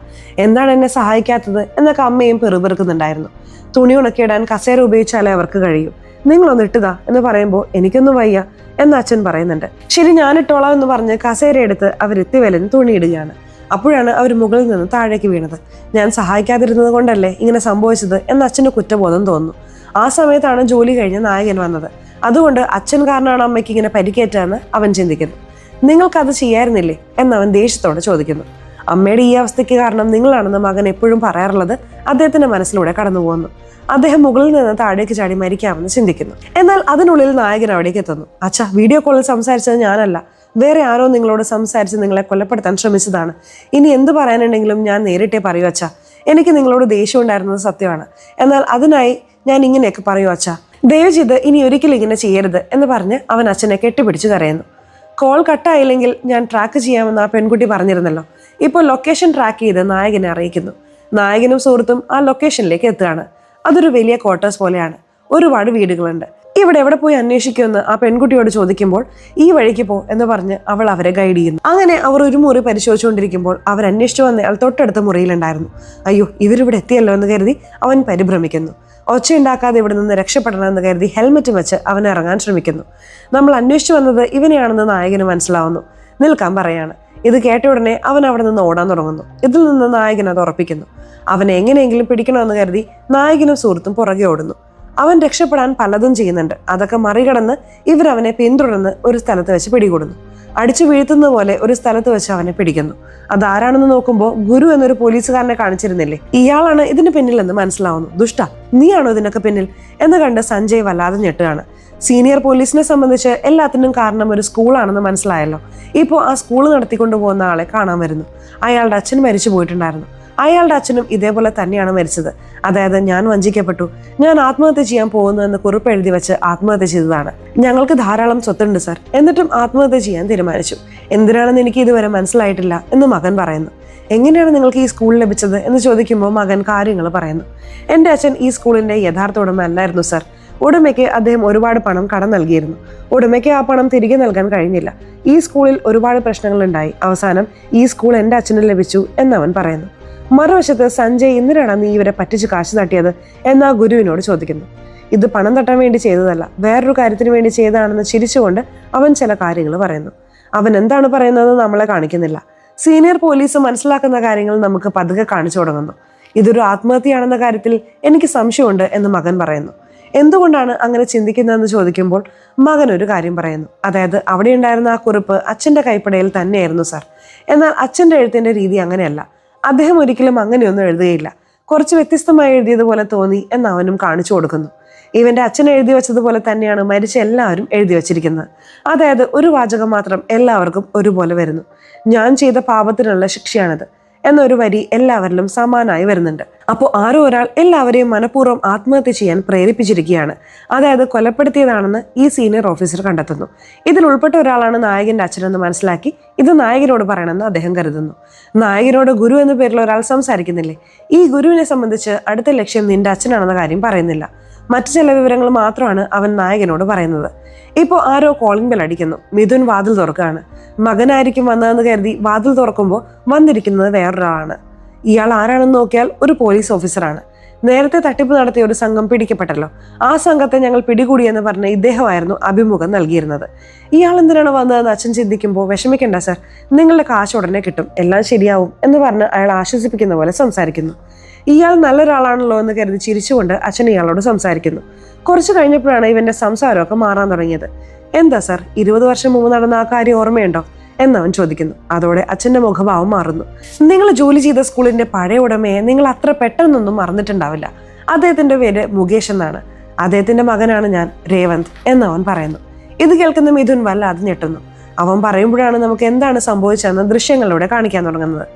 എന്താണ് എന്നെ സഹായിക്കാത്തത് എന്നൊക്കെ അമ്മയും പെറുപെറുക്കുന്നുണ്ടായിരുന്നു. തുണി ഉണക്കിയിടാൻ കസേര ഉപയോഗിച്ചാലേ അവർക്ക് കഴിയൂ. നിങ്ങളൊന്ന് ഇട്ടുതാ എന്ന് പറയുമ്പോൾ എനിക്കൊന്നും വയ്യ എന്ന് അച്ഛൻ പറയുന്നുണ്ട്. ശരി, ഞാൻ ഇട്ടോളാം എന്ന് പറഞ്ഞ് കസേര എടുത്ത് അവരെത്തി വലഞ്ഞ് തുണിയിടുകയാണ്. അപ്പോഴാണ് അവർ മുകളിൽ നിന്ന് താഴേക്ക് വീണത്. ഞാൻ സഹായിക്കാതിരുന്നത് കൊണ്ടല്ലേ ഇങ്ങനെ സംഭവിച്ചത് എന്ന് അച്ഛന് കുറ്റബോധം തോന്നുന്നു. ആ സമയത്താണ് ജോലി കഴിഞ്ഞ് നായകൻ വന്നത്. അതുകൊണ്ട് അച്ഛൻ കാരണമാണ് അമ്മയ്ക്ക് ഇങ്ങനെ പരിക്കേറ്റതെന്ന് അവൻ ചിന്തിക്കുന്നു. നിങ്ങൾക്കത് ചെയ്യായിരുന്നില്ലേ എന്നവൻ ദേഷ്യത്തോടെ ചോദിക്കുന്നു. അമ്മയുടെ ഈ അവസ്ഥയ്ക്ക് കാരണം നിങ്ങളാണെന്ന് മകൻ എപ്പോഴും പറയാറുള്ളത് അദ്ദേഹത്തിന്റെ മനസ്സിലൂടെ കടന്നു പോകുന്നു. അദ്ദേഹം മുകളിൽ നിന്ന് താഴേക്ക് ചാടി മരിക്കാമെന്ന് ചിന്തിക്കുന്നു. എന്നാൽ അതിനുള്ളിൽ നായകൻ അവിടേക്ക് എത്തുന്നു. അച്ഛാ, വീഡിയോ കോളിൽ സംസാരിച്ചത് ഞാനല്ല, വേറെ ആരോ നിങ്ങളോട് സംസാരിച്ച് നിങ്ങളെ കൊലപ്പെടുത്താൻ ശ്രമിച്ചതാണ്. ഇനി എന്ത് പറയാനുണ്ടെങ്കിലും ഞാൻ നേരിട്ടേ പറയൂ അച്ഛാ. എനിക്ക് നിങ്ങളോട് ദേഷ്യം ഉണ്ടായിരുന്നത് സത്യമാണ്. എന്നാൽ അതിനായി ഞാൻ ഇങ്ങനെയൊക്കെ പറയൂ അച്ഛാ. ദയവ് ചെയ്ത് ഇനി ഒരിക്കലും ഇങ്ങനെ ചെയ്യരുത് എന്ന് പറഞ്ഞ് അവൻ അച്ഛനെ കെട്ടിപ്പിടിച്ച് കരയുന്നു. കോൾ കട്ടായില്ലെങ്കിൽ ഞാൻ ട്രാക്ക് ചെയ്യാമെന്ന് ആ പെൺകുട്ടി പറഞ്ഞിരുന്നല്ലോ. ഇപ്പോൾ ലൊക്കേഷൻ ട്രാക്ക് ചെയ്ത് നായകനെ അറിയിക്കുന്നു. നായകനും സുഹൃത്തും ആ ലൊക്കേഷനിലേക്ക് എത്തുകയാണ്. അതൊരു വലിയ ക്വാർട്ടേഴ്സ് പോലെയാണ്. ഒരുപാട് വീടുകളുണ്ട്. ഇവിടെ എവിടെ പോയി അന്വേഷിക്കുമെന്ന് ആ പെൺകുട്ടിയോട് ചോദിക്കുമ്പോൾ ഈ വഴിക്ക് പോ എന്ന് പറഞ്ഞ് അവൾ അവരെ ഗൈഡ് ചെയ്യുന്നു. അങ്ങനെ അവർ ഒരു മുറി പരിശോധിച്ചുകൊണ്ടിരിക്കുമ്പോൾ അവർ അന്വേഷിച്ചു വന്നയാൾ തൊട്ടടുത്ത മുറിയിലുണ്ടായിരുന്നു. അയ്യോ, ഇവരിവിടെ എത്തിയല്ലോ എന്ന് കരുതി അവൻ പരിഭ്രമിക്കുന്നു. ഒച്ചയുണ്ടാക്കാതെ ഇവിടെ നിന്ന് രക്ഷപ്പെടണമെന്ന് കരുതി ഹെൽമെറ്റ് വെച്ച് അവൻ ഇറങ്ങാൻ ശ്രമിക്കുന്നു. നമ്മൾ അന്വേഷിച്ചു വന്നത് ഇവനെയാണെന്ന് നായകന് മനസ്സിലാവുന്നു. നിൽക്കാൻ പറയാണ്. ഇത് കേട്ട ഉടനെ അവൻ അവിടെ നിന്ന് ഓടാൻ തുടങ്ങുന്നു. ഇതിൽ നിന്ന് നായകൻ അത് ഉറപ്പിക്കുന്നു. അവനെ എങ്ങനെയെങ്കിലും പിടിക്കണമെന്ന് കരുതി നായകനും സുഹൃത്തും പുറകെ ഓടുന്നു. അവൻ രക്ഷപ്പെടാൻ പലതും ചെയ്യുന്നുണ്ട്. അതൊക്കെ മറികടന്ന് ഇവരവനെ പിന്തുടർന്ന് ഒരു സ്ഥലത്ത് വെച്ച് പിടികൂടുന്നു. അടിച്ചു വീഴ്ത്തുന്ന പോലെ ഒരു സ്ഥലത്ത് വെച്ച് അവനെ പിടിക്കുന്നു. അതാരാണെന്ന് നോക്കുമ്പോൾ ഗുരു എന്നൊരു പോലീസുകാരനെ കാണിച്ചിരുന്നില്ലേ, ഇയാളാണ് ഇതിന് പിന്നിലെന്ന് മനസ്സിലാവുന്നു. ദുഷ്ട, നീയാണോ ഇതിനൊക്കെ പിന്നിൽ എന്ന് കണ്ട് സഞ്ജയ് വല്ലാതെ ഞെട്ടുകയാണ്. സീനിയർ പോലീസിനെ സംബന്ധിച്ച് എല്ലാത്തിനും കാരണം ഒരു സ്കൂളാണെന്ന് മനസ്സിലായല്ലോ. ഇപ്പോൾ ആ സ്കൂൾ നടത്തിക്കൊണ്ടു പോകുന്ന ആളെ കാണാൻ വരുന്നു. അയാളുടെ അച്ഛൻ മരിച്ചു പോയിട്ടുണ്ടായിരുന്നു. അയാളുടെ അച്ഛനും ഇതേപോലെ തന്നെയാണ് മരിച്ചത്. അതായത് ഞാൻ വഞ്ചിക്കപ്പെട്ടു, ഞാൻ ആത്മഹത്യ ചെയ്യാൻ പോകുന്നു എന്ന് കുറിപ്പ് എഴുതി വെച്ച് ആത്മഹത്യ ചെയ്തതാണ്. ഞങ്ങൾക്ക് ധാരാളം സ്വത്തുണ്ട് സർ, എന്നിട്ടും ആത്മഹത്യ ചെയ്യാൻ തീരുമാനിച്ചു. എന്തിനാണെന്ന് എനിക്ക് ഇതുവരെ മനസ്സിലായിട്ടില്ല എന്ന് മകൻ പറയുന്നു. എങ്ങനെയാണ് നിങ്ങൾക്ക് ഈ സ്കൂൾ ലഭിച്ചത് എന്ന് ചോദിക്കുമ്പോൾ മകൻ കാര്യങ്ങൾ പറയുന്നു. എൻ്റെ അച്ഛൻ ഈ സ്കൂളിൻ്റെ യഥാർത്ഥ ഉടമ അല്ലായിരുന്നു സർ. ഉടമയ്ക്ക് അദ്ദേഹം ഒരുപാട് പണം കടം നൽകിയിരുന്നു. ഉടമയ്ക്ക് ആ പണം തിരികെ നൽകാൻ കഴിഞ്ഞില്ല. ഈ സ്കൂളിൽ ഒരുപാട് പ്രശ്നങ്ങളുണ്ടായി. അവസാനം ഈ സ്കൂൾ എൻ്റെ അച്ഛന് ലഭിച്ചു എന്നവൻ പറയുന്നു. മറുവശത്ത് സഞ്ജയ്, എന്തിനാണ് നീ ഇവരെ പറ്റിച്ച് കാശ് തട്ടിയത് എന്ന് ആ ഗുരുവിനോട് ചോദിക്കുന്നു. ഇത് പണം തട്ടാൻ വേണ്ടി ചെയ്തതല്ല, വേറൊരു കാര്യത്തിന് വേണ്ടി ചെയ്തതാണെന്ന് ചിരിച്ചുകൊണ്ട് അവൻ ചില കാര്യങ്ങൾ പറയുന്നു. അവൻ എന്താണ് പറയുന്നത് നമ്മളെ കാണിക്കുന്നില്ല. സീനിയർ പോലീസ് മനസ്സിലാക്കുന്ന കാര്യങ്ങൾ നമുക്ക് പതുക്കെ കാണിച്ചു തുടങ്ങുന്നു. ഇതൊരു ആത്മഹത്യയാണെന്ന കാര്യത്തിൽ എനിക്ക് സംശയമുണ്ട് എന്ന് മകൻ പറയുന്നു. എന്തുകൊണ്ടാണ് അങ്ങനെ ചിന്തിക്കുന്നതെന്ന് ചോദിക്കുമ്പോൾ മകൻ ഒരു കാര്യം പറയുന്നു. അതായത് അവിടെ ഉണ്ടായിരുന്ന ആ കുറിപ്പ് അച്ഛൻ്റെ കൈപ്പടയിൽ തന്നെയായിരുന്നു സാർ. എന്നാൽ അച്ഛൻ്റെ എഴുത്തിൻ്റെ രീതി അങ്ങനെയല്ല. അദ്ദേഹം ഒരിക്കലും അങ്ങനെയൊന്നും എഴുതുകയില്ല. കുറച്ച് വ്യത്യസ്തമായി എഴുതിയതുപോലെ തോന്നി എന്ന് അവനും കാണിച്ചു കൊടുക്കുന്നു. ഇവന്റെ അച്ഛൻ എഴുതി വെച്ചതുപോലെ തന്നെയാണ് മരിച്ച എല്ലാവരും എഴുതി വച്ചിരിക്കുന്നത്. അതായത് ഒരു വാചകം മാത്രം എല്ലാവർക്കും ഒരുപോലെ വരുന്നു. ഞാൻ ചെയ്ത പാപത്തിനുള്ള ശിക്ഷയാണിത് എന്നൊരു വരി എല്ലാവരിലും സമാനമായി വരുന്നുണ്ട്. അപ്പോൾ ആരോ ഒരാൾ എല്ലാവരെയും മനഃപൂർവ്വം ആത്മഹത്യ ചെയ്യാൻ പ്രേരിപ്പിച്ചിരിക്കുകയാണ്. അതായത് കൊലപ്പെടുത്തിയതാണെന്ന് ഈ സീനിയർ ഓഫീസർ കണ്ടെത്തുന്നു. ഇതിൽ ഉൾപ്പെട്ട ഒരാളാണ് നായകന്റെ അച്ഛനെന്ന് മനസ്സിലാക്കി ഇത് നായകനോട് പറയണമെന്ന് അദ്ദേഹം കരുതുന്നു. നായകനോട് ഗുരു എന്ന പേരിൽ ഒരാൾ സംസാരിക്കുന്നില്ലേ, ഈ ഗുരുവിനെ സംബന്ധിച്ച് അടുത്ത ലക്ഷ്യം നിന്റെ അച്ഛനാണെന്ന കാര്യം പറയുന്നില്ല. മറ്റു ചില വിവരങ്ങൾ മാത്രമാണ് അവൻ നായകനോട് പറയുന്നത്. ഇപ്പോൾ ആരോ കോളിംഗ് ബെൽ അടിക്കുന്നു. മിഥുൻ വാതിൽ തുറക്കുകയാണ്. മകനായിരിക്കും വന്നതെന്ന് കരുതി വാതിൽ തുറക്കുമ്പോൾ വന്നിരിക്കുന്നത് വേറൊരാളാണ്. ഇയാൾ ആരാണെന്ന് നോക്കിയാൽ ഒരു പോലീസ് ഓഫീസറാണ്. നേരത്തെ തട്ടിപ്പ് നടത്തിയ ഒരു സംഘം പിടിക്കപ്പെട്ടല്ലോ, ആ സംഘത്തെ ഞങ്ങൾ പിടികൂടിയെന്ന് പറഞ്ഞ് ഇദ്ദേഹമായിരുന്നു അഭിമുഖം നൽകിയിരുന്നത്. ഇയാൾ എന്തിനാണ് വന്നതെന്ന് അച്ഛൻ ചിന്തിക്കുമ്പോൾ, വിഷമിക്കണ്ട സർ, നിങ്ങളുടെ കാശ് ഉടനെ കിട്ടും, എല്ലാം ശരിയാവും എന്ന് പറഞ്ഞ് അയാൾ ആശ്വസിപ്പിക്കുന്ന പോലെ സംസാരിക്കുന്നു. ഇയാൾ നല്ലൊരാളാണല്ലോ എന്ന് കരുതി ചിരിച്ചുകൊണ്ട് അച്ഛൻ ഇയാളോട് സംസാരിക്കുന്നു. കുറച്ചു കഴിഞ്ഞപ്പോഴാണ് ഇവന്റെ സംസാരമൊക്കെ മാറാൻ തുടങ്ങിയത്. എന്താ സർ, 20 വർഷം മുമ്പ് നടന്ന ആ കാര്യം ഓർമ്മയുണ്ടോ എന്നവൻ ചോദിക്കുന്നു. അതോടെ അച്ഛൻ്റെ മുഖഭാവം മാറുന്നു. നിങ്ങൾ ജോലി ചെയ്ത സ്കൂളിന്റെ പഴയ ഉടമയെ നിങ്ങൾ അത്ര പെട്ടെന്നൊന്നും മറന്നിട്ടുണ്ടാവില്ല. അദ്ദേഹത്തിന്റെ പേര് മുകേഷ് എന്നാണ്. അദ്ദേഹത്തിന്റെ മകനാണ് ഞാൻ, രേവന്ത് എന്നവൻ പറയുന്നു. ഇത് കേൾക്കുന്ന മിഥുൻ വല്ലാതെ ഞെട്ടുന്നു. അവൻ പറയുമ്പോഴാണ് നമുക്ക് എന്താണ് സംഭവിച്ചതെന്ന് ദൃശ്യങ്ങളിലൂടെ കാണിക്കാൻ തുടങ്ങുന്നത്.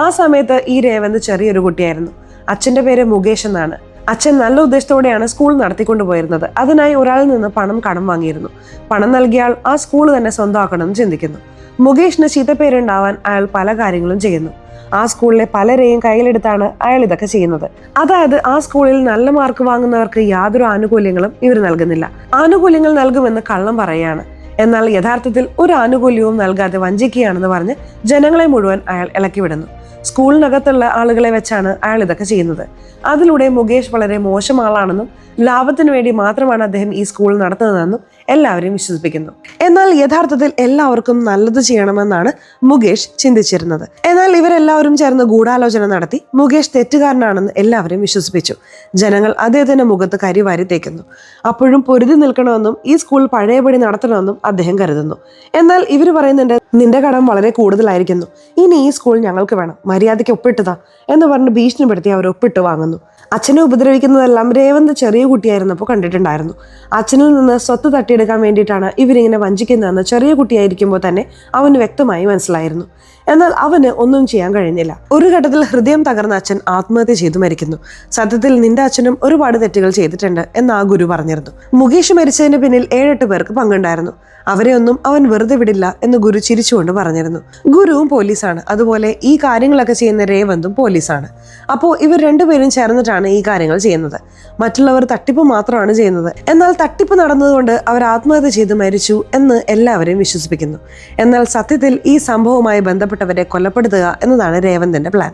ആ സമയത്ത് ഈ രേവന്ത് ചെറിയൊരു കുട്ടിയായിരുന്നു. അച്ഛൻ്റെ പേര് മുകേഷ് എന്നാണ്. അച്ഛൻ നല്ല ഉദ്ദേശത്തോടെയാണ് സ്കൂൾ നടത്തിക്കൊണ്ടുപോയിരുന്നത്. അതിനായി ഒരാളിൽ നിന്ന് പണം കടം വാങ്ങിയിരുന്നു. പണം നൽകിയാൽ ആ സ്കൂൾ തന്നെ സ്വന്തമാക്കണമെന്ന് ചിന്തിക്കുന്നു. മുകേഷിന് ചീത്തപ്പേരുണ്ടാവാൻ അയാൾ പല കാര്യങ്ങളും ചെയ്യുന്നു. ആ സ്കൂളിലെ പലരെയും കയ്യിലെടുത്താണ് അയാൾ ഇതൊക്കെ ചെയ്യുന്നത്. അതായത് ആ സ്കൂളിൽ നല്ല മാർക്ക് വാങ്ങുന്നവർക്ക് യാതൊരു ആനുകൂല്യങ്ങളും ഇവർ നൽകുന്നില്ല. ആനുകൂല്യങ്ങൾ നൽകുമെന്ന് കള്ളം പറയുകയാണ്. എന്നാൽ യഥാർത്ഥത്തിൽ ഒരു ആനുകൂല്യവും നൽകാതെ വഞ്ചിക്കുകയാണെന്ന് പറഞ്ഞ് ജനങ്ങളെ മുഴുവൻ അയാൾ ഇളക്കി വിടുന്നു. സ്കൂളിനകത്തുള്ള ആളുകളെ വെച്ചാണ് അയാൾ ഇതൊക്കെ ചെയ്യുന്നത്. അതിലൂടെ മുകേഷ് വളരെ മോശം ആളാണെന്നും ലാഭത്തിനു വേണ്ടി മാത്രമാണ് അദ്ദേഹം ഈ സ്കൂൾ നടത്തുന്നതെന്നും എല്ലാവരെയും വിശ്വസിപ്പിക്കുന്നു. എന്നാൽ യഥാർത്ഥത്തിൽ എല്ലാവർക്കും നല്ലത് ചെയ്യണമെന്നാണ് മുകേഷ് ചിന്തിച്ചിരുന്നത്. എന്നാൽ ഇവരെല്ലാവരും ചേർന്ന് ഗൂഢാലോചന നടത്തി മുകേഷ് തെറ്റുകാരനാണെന്ന് എല്ലാവരെയും വിശ്വസിപ്പിച്ചു. ജനങ്ങൾ അദ്ദേഹത്തിന്റെ മുഖത്ത് കരിവാരി തേക്കുന്നു. അപ്പോഴും പൊരുതി നിൽക്കണമെന്നും ഈ സ്കൂൾ പഴയപടി നടത്തണമെന്നും അദ്ദേഹം കരുതുന്നു. എന്നാൽ ഇവർ പറയുന്നുണ്ട്, നിന്റെ കടം വളരെ കൂടുതലായിരിക്കുന്നു, ഇനി ഈ സ്കൂൾ ഞങ്ങൾക്ക് വേണം, മര്യാദയ്ക്ക് ഒപ്പിട്ടതാ എന്ന് പറഞ്ഞ് ഭീഷണിപ്പെടുത്തി അവർ ഒപ്പിട്ട് വാങ്ങുന്നു. അച്ഛനെ ഉപദ്രവിക്കുന്നതെല്ലാം രേവന്ത് ചെറിയ കുട്ടിയായിരുന്നപ്പോൾ കണ്ടിട്ടുണ്ടായിരുന്നു. അച്ഛനിൽ നിന്ന് സ്വത്ത് തട്ടിയെടുക്കാൻ വേണ്ടിയിട്ടാണ് ഇവരിങ്ങനെ വഞ്ചിക്കുന്നതെന്ന് ചെറിയ കുട്ടിയായിരിക്കുമ്പോൾ തന്നെ അവന് വ്യക്തമായി മനസ്സിലായിരുന്നു. എന്നാൽ അവന് ഒന്നും ചെയ്യാൻ കഴിഞ്ഞില്ല. ഒരു ഘട്ടത്തിൽ ഹൃദയം തകർന്ന അച്ഛൻ ആത്മഹത്യ ചെയ്തു മരിക്കുന്നു. സത്യത്തിൽ നിന്റെ അച്ഛനും ഒരുപാട് തെറ്റുകൾ ചെയ്തിട്ടുണ്ട് എന്ന് ആ ഗുരു പറഞ്ഞിരുന്നു. മുകേഷ് മരിച്ചതിന് പിന്നിൽ 7-8 പേർക്ക് പങ്കുണ്ടായിരുന്നു. അവരെ ഒന്നും അവൻ വെറുതെ വിടില്ല എന്ന് ഗുരു ചിരിച്ചുകൊണ്ട് പറഞ്ഞിരുന്നു. ഗുരുവും പോലീസാണ്, അതുപോലെ ഈ കാര്യങ്ങളൊക്കെ ചെയ്യുന്ന രേവന്തും പോലീസാണ്. അപ്പോൾ ഇവർ രണ്ടുപേരും ചേർന്നിട്ടാണ് ഈ കാര്യങ്ങൾ ചെയ്യുന്നത്. മറ്റുള്ളവർ തട്ടിപ്പ് മാത്രമാണ് ചെയ്യുന്നത്. എന്നാൽ തട്ടിപ്പ് നടന്നതുകൊണ്ട് അവർ ആത്മഹത്യ ചെയ്ത് മരിച്ചു എന്ന് എല്ലാവരെയും വിശ്വസിപ്പിക്കുന്നു. എന്നാൽ സത്യത്തിൽ ഈ സംഭവവുമായി ബന്ധപ്പെട്ടവരെ കൊലപ്പെടുത്തുക എന്നതാണ് രേവന്തിന്റെ പ്ലാൻ.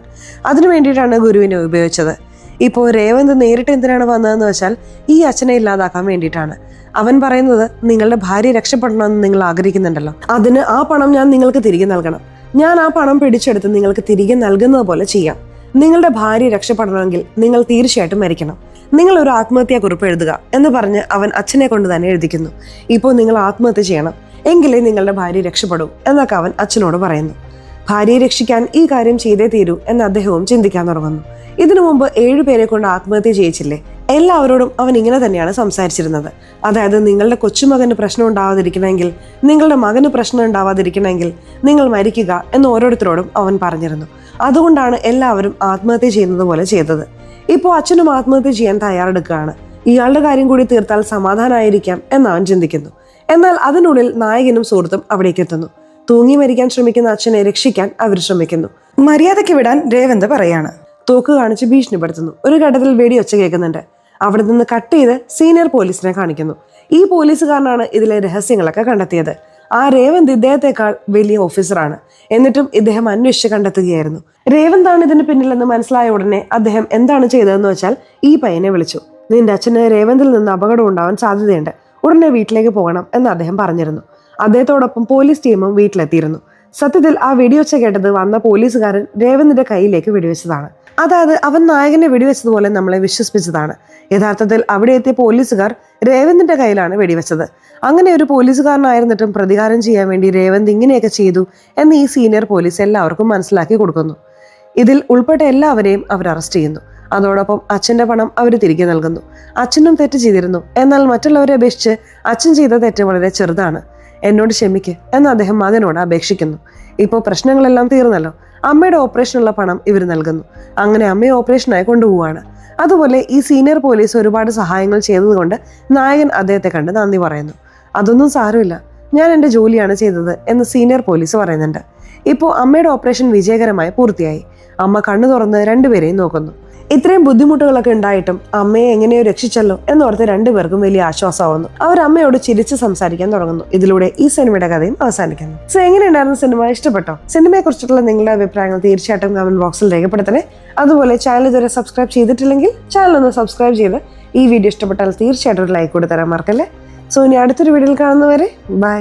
അതിനു വേണ്ടിയിട്ടാണ് ഗുരുവിനെ ഉപയോഗിച്ചത്. ഇപ്പോൾ രേവന്ത് നേരിട്ട് എന്തിനാണ് വന്നതെന്ന് വെച്ചാൽ ഈ അച്ഛനെ ഇല്ലാതാക്കാൻ വേണ്ടിയിട്ടാണ്. അവൻ പറയുന്നത്, നിങ്ങളുടെ ഭാര്യ രക്ഷപ്പെടണമെന്ന് നിങ്ങൾ ആഗ്രഹിക്കുന്നുണ്ടല്ലോ, അതിന് ആ പണം ഞാൻ നിങ്ങൾക്ക് തിരികെ നൽകണം. ഞാൻ ആ പണം പിടിച്ചെടുത്ത് നിങ്ങൾക്ക് തിരികെ നൽകുന്നത് പോലെ ചെയ്യാം. നിങ്ങളുടെ ഭാര്യ രക്ഷപ്പെടണമെങ്കിൽ നിങ്ങൾ തീർച്ചയായിട്ടും മരിക്കണം. നിങ്ങൾ ഒരു ആത്മഹത്യാ കുറിപ്പ് എഴുതുക എന്ന് പറഞ്ഞ് അവൻ അച്ഛനെ കൊണ്ട് തന്നെ എഴുതിക്കുന്നു. ഇപ്പോൾ നിങ്ങൾ ആത്മഹത്യ ചെയ്യണം, എങ്കിലേ നിങ്ങളുടെ ഭാര്യ രക്ഷപ്പെടൂ എന്നൊക്കെ അവൻ അച്ഛനോട് പറയുന്നു. ഭാര്യയെ രക്ഷിക്കാൻ ഈ കാര്യം ചെയ്തേ തീരൂ എന്ന് അദ്ദേഹവും ചിന്തിക്കാൻ തുടങ്ങുന്നു. ഇതിനു മുമ്പ് 7 പേരെ കൊണ്ട് ആത്മഹത്യ ചെയ്യിച്ചില്ലേ? എല്ലാവരോടും അവൻ ഇങ്ങനെ തന്നെയാണ് സംസാരിച്ചിരുന്നത്. അതായത്, നിങ്ങളുടെ കൊച്ചുമകന് പ്രശ്നം ഉണ്ടാവാതിരിക്കണമെങ്കിൽ, നിങ്ങളുടെ മകന് പ്രശ്നം ഉണ്ടാവാതിരിക്കണമെങ്കിൽ നിങ്ങൾ മരിക്കുക എന്ന് ഓരോരുത്തരോടും അവൻ പറഞ്ഞിരുന്നു. അതുകൊണ്ടാണ് എല്ലാവരും ആത്മഹത്യ ചെയ്യുന്നത് പോലെ ചെയ്തത്. ഇപ്പോൾ അച്ഛനും ആത്മഹത്യ ചെയ്യാൻ തയ്യാറെടുക്കുകയാണ്. ഇയാളുടെ കാര്യം കൂടി തീർത്താൽ സമാധാനമായിരിക്കാം എന്ന് അവൻ ചിന്തിക്കുന്നു. എന്നാൽ അതിനുള്ളിൽ നായകനും സുഹൃത്തും അവിടേക്ക് എത്തുന്നു. തൂങ്ങി മരിക്കാൻ ശ്രമിക്കുന്ന അച്ഛനെ രക്ഷിക്കാൻ അവർ ശ്രമിക്കുന്നു. മര്യാദയ്ക്ക് വിടാൻ രേവന്ത് പറയാണ്. തോക്ക് കാണിച്ച് ഭീഷണിപ്പെടുത്തുന്നു. ഒരു ഘട്ടത്തിൽ വെടിയൊച്ച കേൾക്കുന്നുണ്ട്. അവിടെ നിന്ന് കട്ട് ചെയ്ത് സീനിയർ പോലീസിനെ കാണിക്കുന്നു. ഈ പോലീസുകാരനാണ് ഇതിലെ രഹസ്യങ്ങളൊക്കെ കണ്ടെത്തിയത്. ആ രേവന്ത് ഇദ്ദേഹത്തെക്കാൾ വലിയ ഓഫീസറാണ്. എന്നിട്ടും ഇദ്ദേഹം അന്വേഷിച്ച് കണ്ടെത്തുകയായിരുന്നു. രേവന്താണ് ഇതിന് പിന്നിലെന്ന് മനസ്സിലായ ഉടനെ അദ്ദേഹം എന്താണ് ചെയ്തതെന്ന് വെച്ചാൽ ഈ പയ്യനെ വിളിച്ചു. നിന്റെ അച്ഛന് രേവന്തിൽ നിന്ന് അപകടം ഉണ്ടാവാൻ സാധ്യതയുണ്ട്, ഉടനെ വീട്ടിലേക്ക് പോകണം എന്ന് അദ്ദേഹം പറഞ്ഞിരുന്നു. അദ്ദേഹത്തോടൊപ്പം പോലീസ് ടീമും വീട്ടിലെത്തിയിരുന്നു. സത്യത്തിൽ ആ വെടിവെച്ച കേട്ടത് വന്ന പോലീസുകാരൻ രേവന്തിന്റെ കയ്യിലേക്ക് വെടിവെച്ചതാണ്. അതായത് അവൻ നായകനെ വെടിവെച്ചതുപോലെ നമ്മളെ വിശ്വസിപ്പിച്ചതാണ്. യഥാർത്ഥത്തിൽ അവിടെ എത്തിയ പോലീസുകാർ രേവന്തിന്റെ കയ്യിലാണ് വെടിവെച്ചത്. അങ്ങനെ ഒരു പോലീസുകാരനായിരുന്നിട്ടും പ്രതികാരം ചെയ്യാൻ വേണ്ടി രേവന്ത് ഇങ്ങനെയൊക്കെ ചെയ്തു എന്ന് ഈ സീനിയർ പോലീസ് എല്ലാവർക്കും മനസ്സിലാക്കി കൊടുക്കുന്നു. ഇതിൽ ഉൾപ്പെട്ട എല്ലാവരെയും അവർ അറസ്റ്റ് ചെയ്യുന്നു. അതോടൊപ്പം അച്ഛന്റെ പണം അവർ തിരികെ നൽകുന്നു. അച്ഛനും തെറ്റ് ചെയ്തിരുന്നു, എന്നാൽ മറ്റുള്ളവരെ അപേക്ഷിച്ച് അച്ഛൻ ചെയ്ത തെറ്റ് വളരെ ചെറുതാണ്. എന്നോട് ക്ഷമിക്ക് എന്ന് അദ്ദേഹം മകനോട് അപേക്ഷിക്കുന്നു. ഇപ്പോൾ പ്രശ്നങ്ങളെല്ലാം തീർന്നല്ലോ. അമ്മയുടെ ഓപ്പറേഷനുള്ള പണം ഇവർ നൽകുന്നു. അങ്ങനെ അമ്മയെ ഓപ്പറേഷനായി കൊണ്ടുപോവാണ്. അതുപോലെ ഈ സീനിയർ പോലീസ് ഒരുപാട് സഹായങ്ങൾ ചെയ്തതുകൊണ്ട് നായകൻ അദ്ദേഹത്തെ കണ്ട് നന്ദി പറയുന്നു. അതൊന്നും സാരമില്ല, ഞാൻ എൻ്റെ ജോലിയാണ് ചെയ്തത് എന്ന് സീനിയർ പോലീസ് പറയുന്നുണ്ട്. ഇപ്പോൾ അമ്മയുടെ ഓപ്പറേഷൻ വിജയകരമായി പൂർത്തിയായി. അമ്മ കണ്ണു തുറന്ന് രണ്ടുപേരെയും നോക്കുന്നു. ഇത്രയും ബുദ്ധിമുട്ടുകളൊക്കെ ഉണ്ടായിട്ടും അമ്മയെ എങ്ങനെയോ രക്ഷിച്ചല്ലോ എന്നോർത്ത് രണ്ടുപേർക്കും വലിയ ആശ്വാസമാവുന്നു. അവർ അമ്മയോട് ചിരിച്ച് സംസാരിക്കാൻ തുടങ്ങുന്നു. ഇതിലൂടെ ഈ സിനിമയുടെ കഥയും അവസാനിക്കുന്നു. സോ എങ്ങനെയുണ്ടായിരുന്നു സിനിമ? ഇഷ്ടപ്പെട്ടോ? സിനിമയെ കുറിച്ചിട്ടുള്ള നിങ്ങളുടെ അഭിപ്രായങ്ങൾ തീർച്ചയായിട്ടും കമന്റ് ബോക്സിൽ രേഖപ്പെടുത്തണേ. അതുപോലെ ചാനൽ ഇതുവരെ സബ്സ്ക്രൈബ് ചെയ്തിട്ടില്ലെങ്കിൽ ചാനൽ ഒന്ന് സബ്സ്ക്രൈബ് ചെയ്ത് ഈ വീഡിയോ ഇഷ്ടപ്പെട്ടാൽ തീർച്ചയായിട്ടും ഒരു ലൈക്ക് കൂടി തരാൻ മറക്കല്ലേ. സോ ഇനി അടുത്തൊരു വീഡിയോയിൽ കാണുന്നവരെ ബൈ.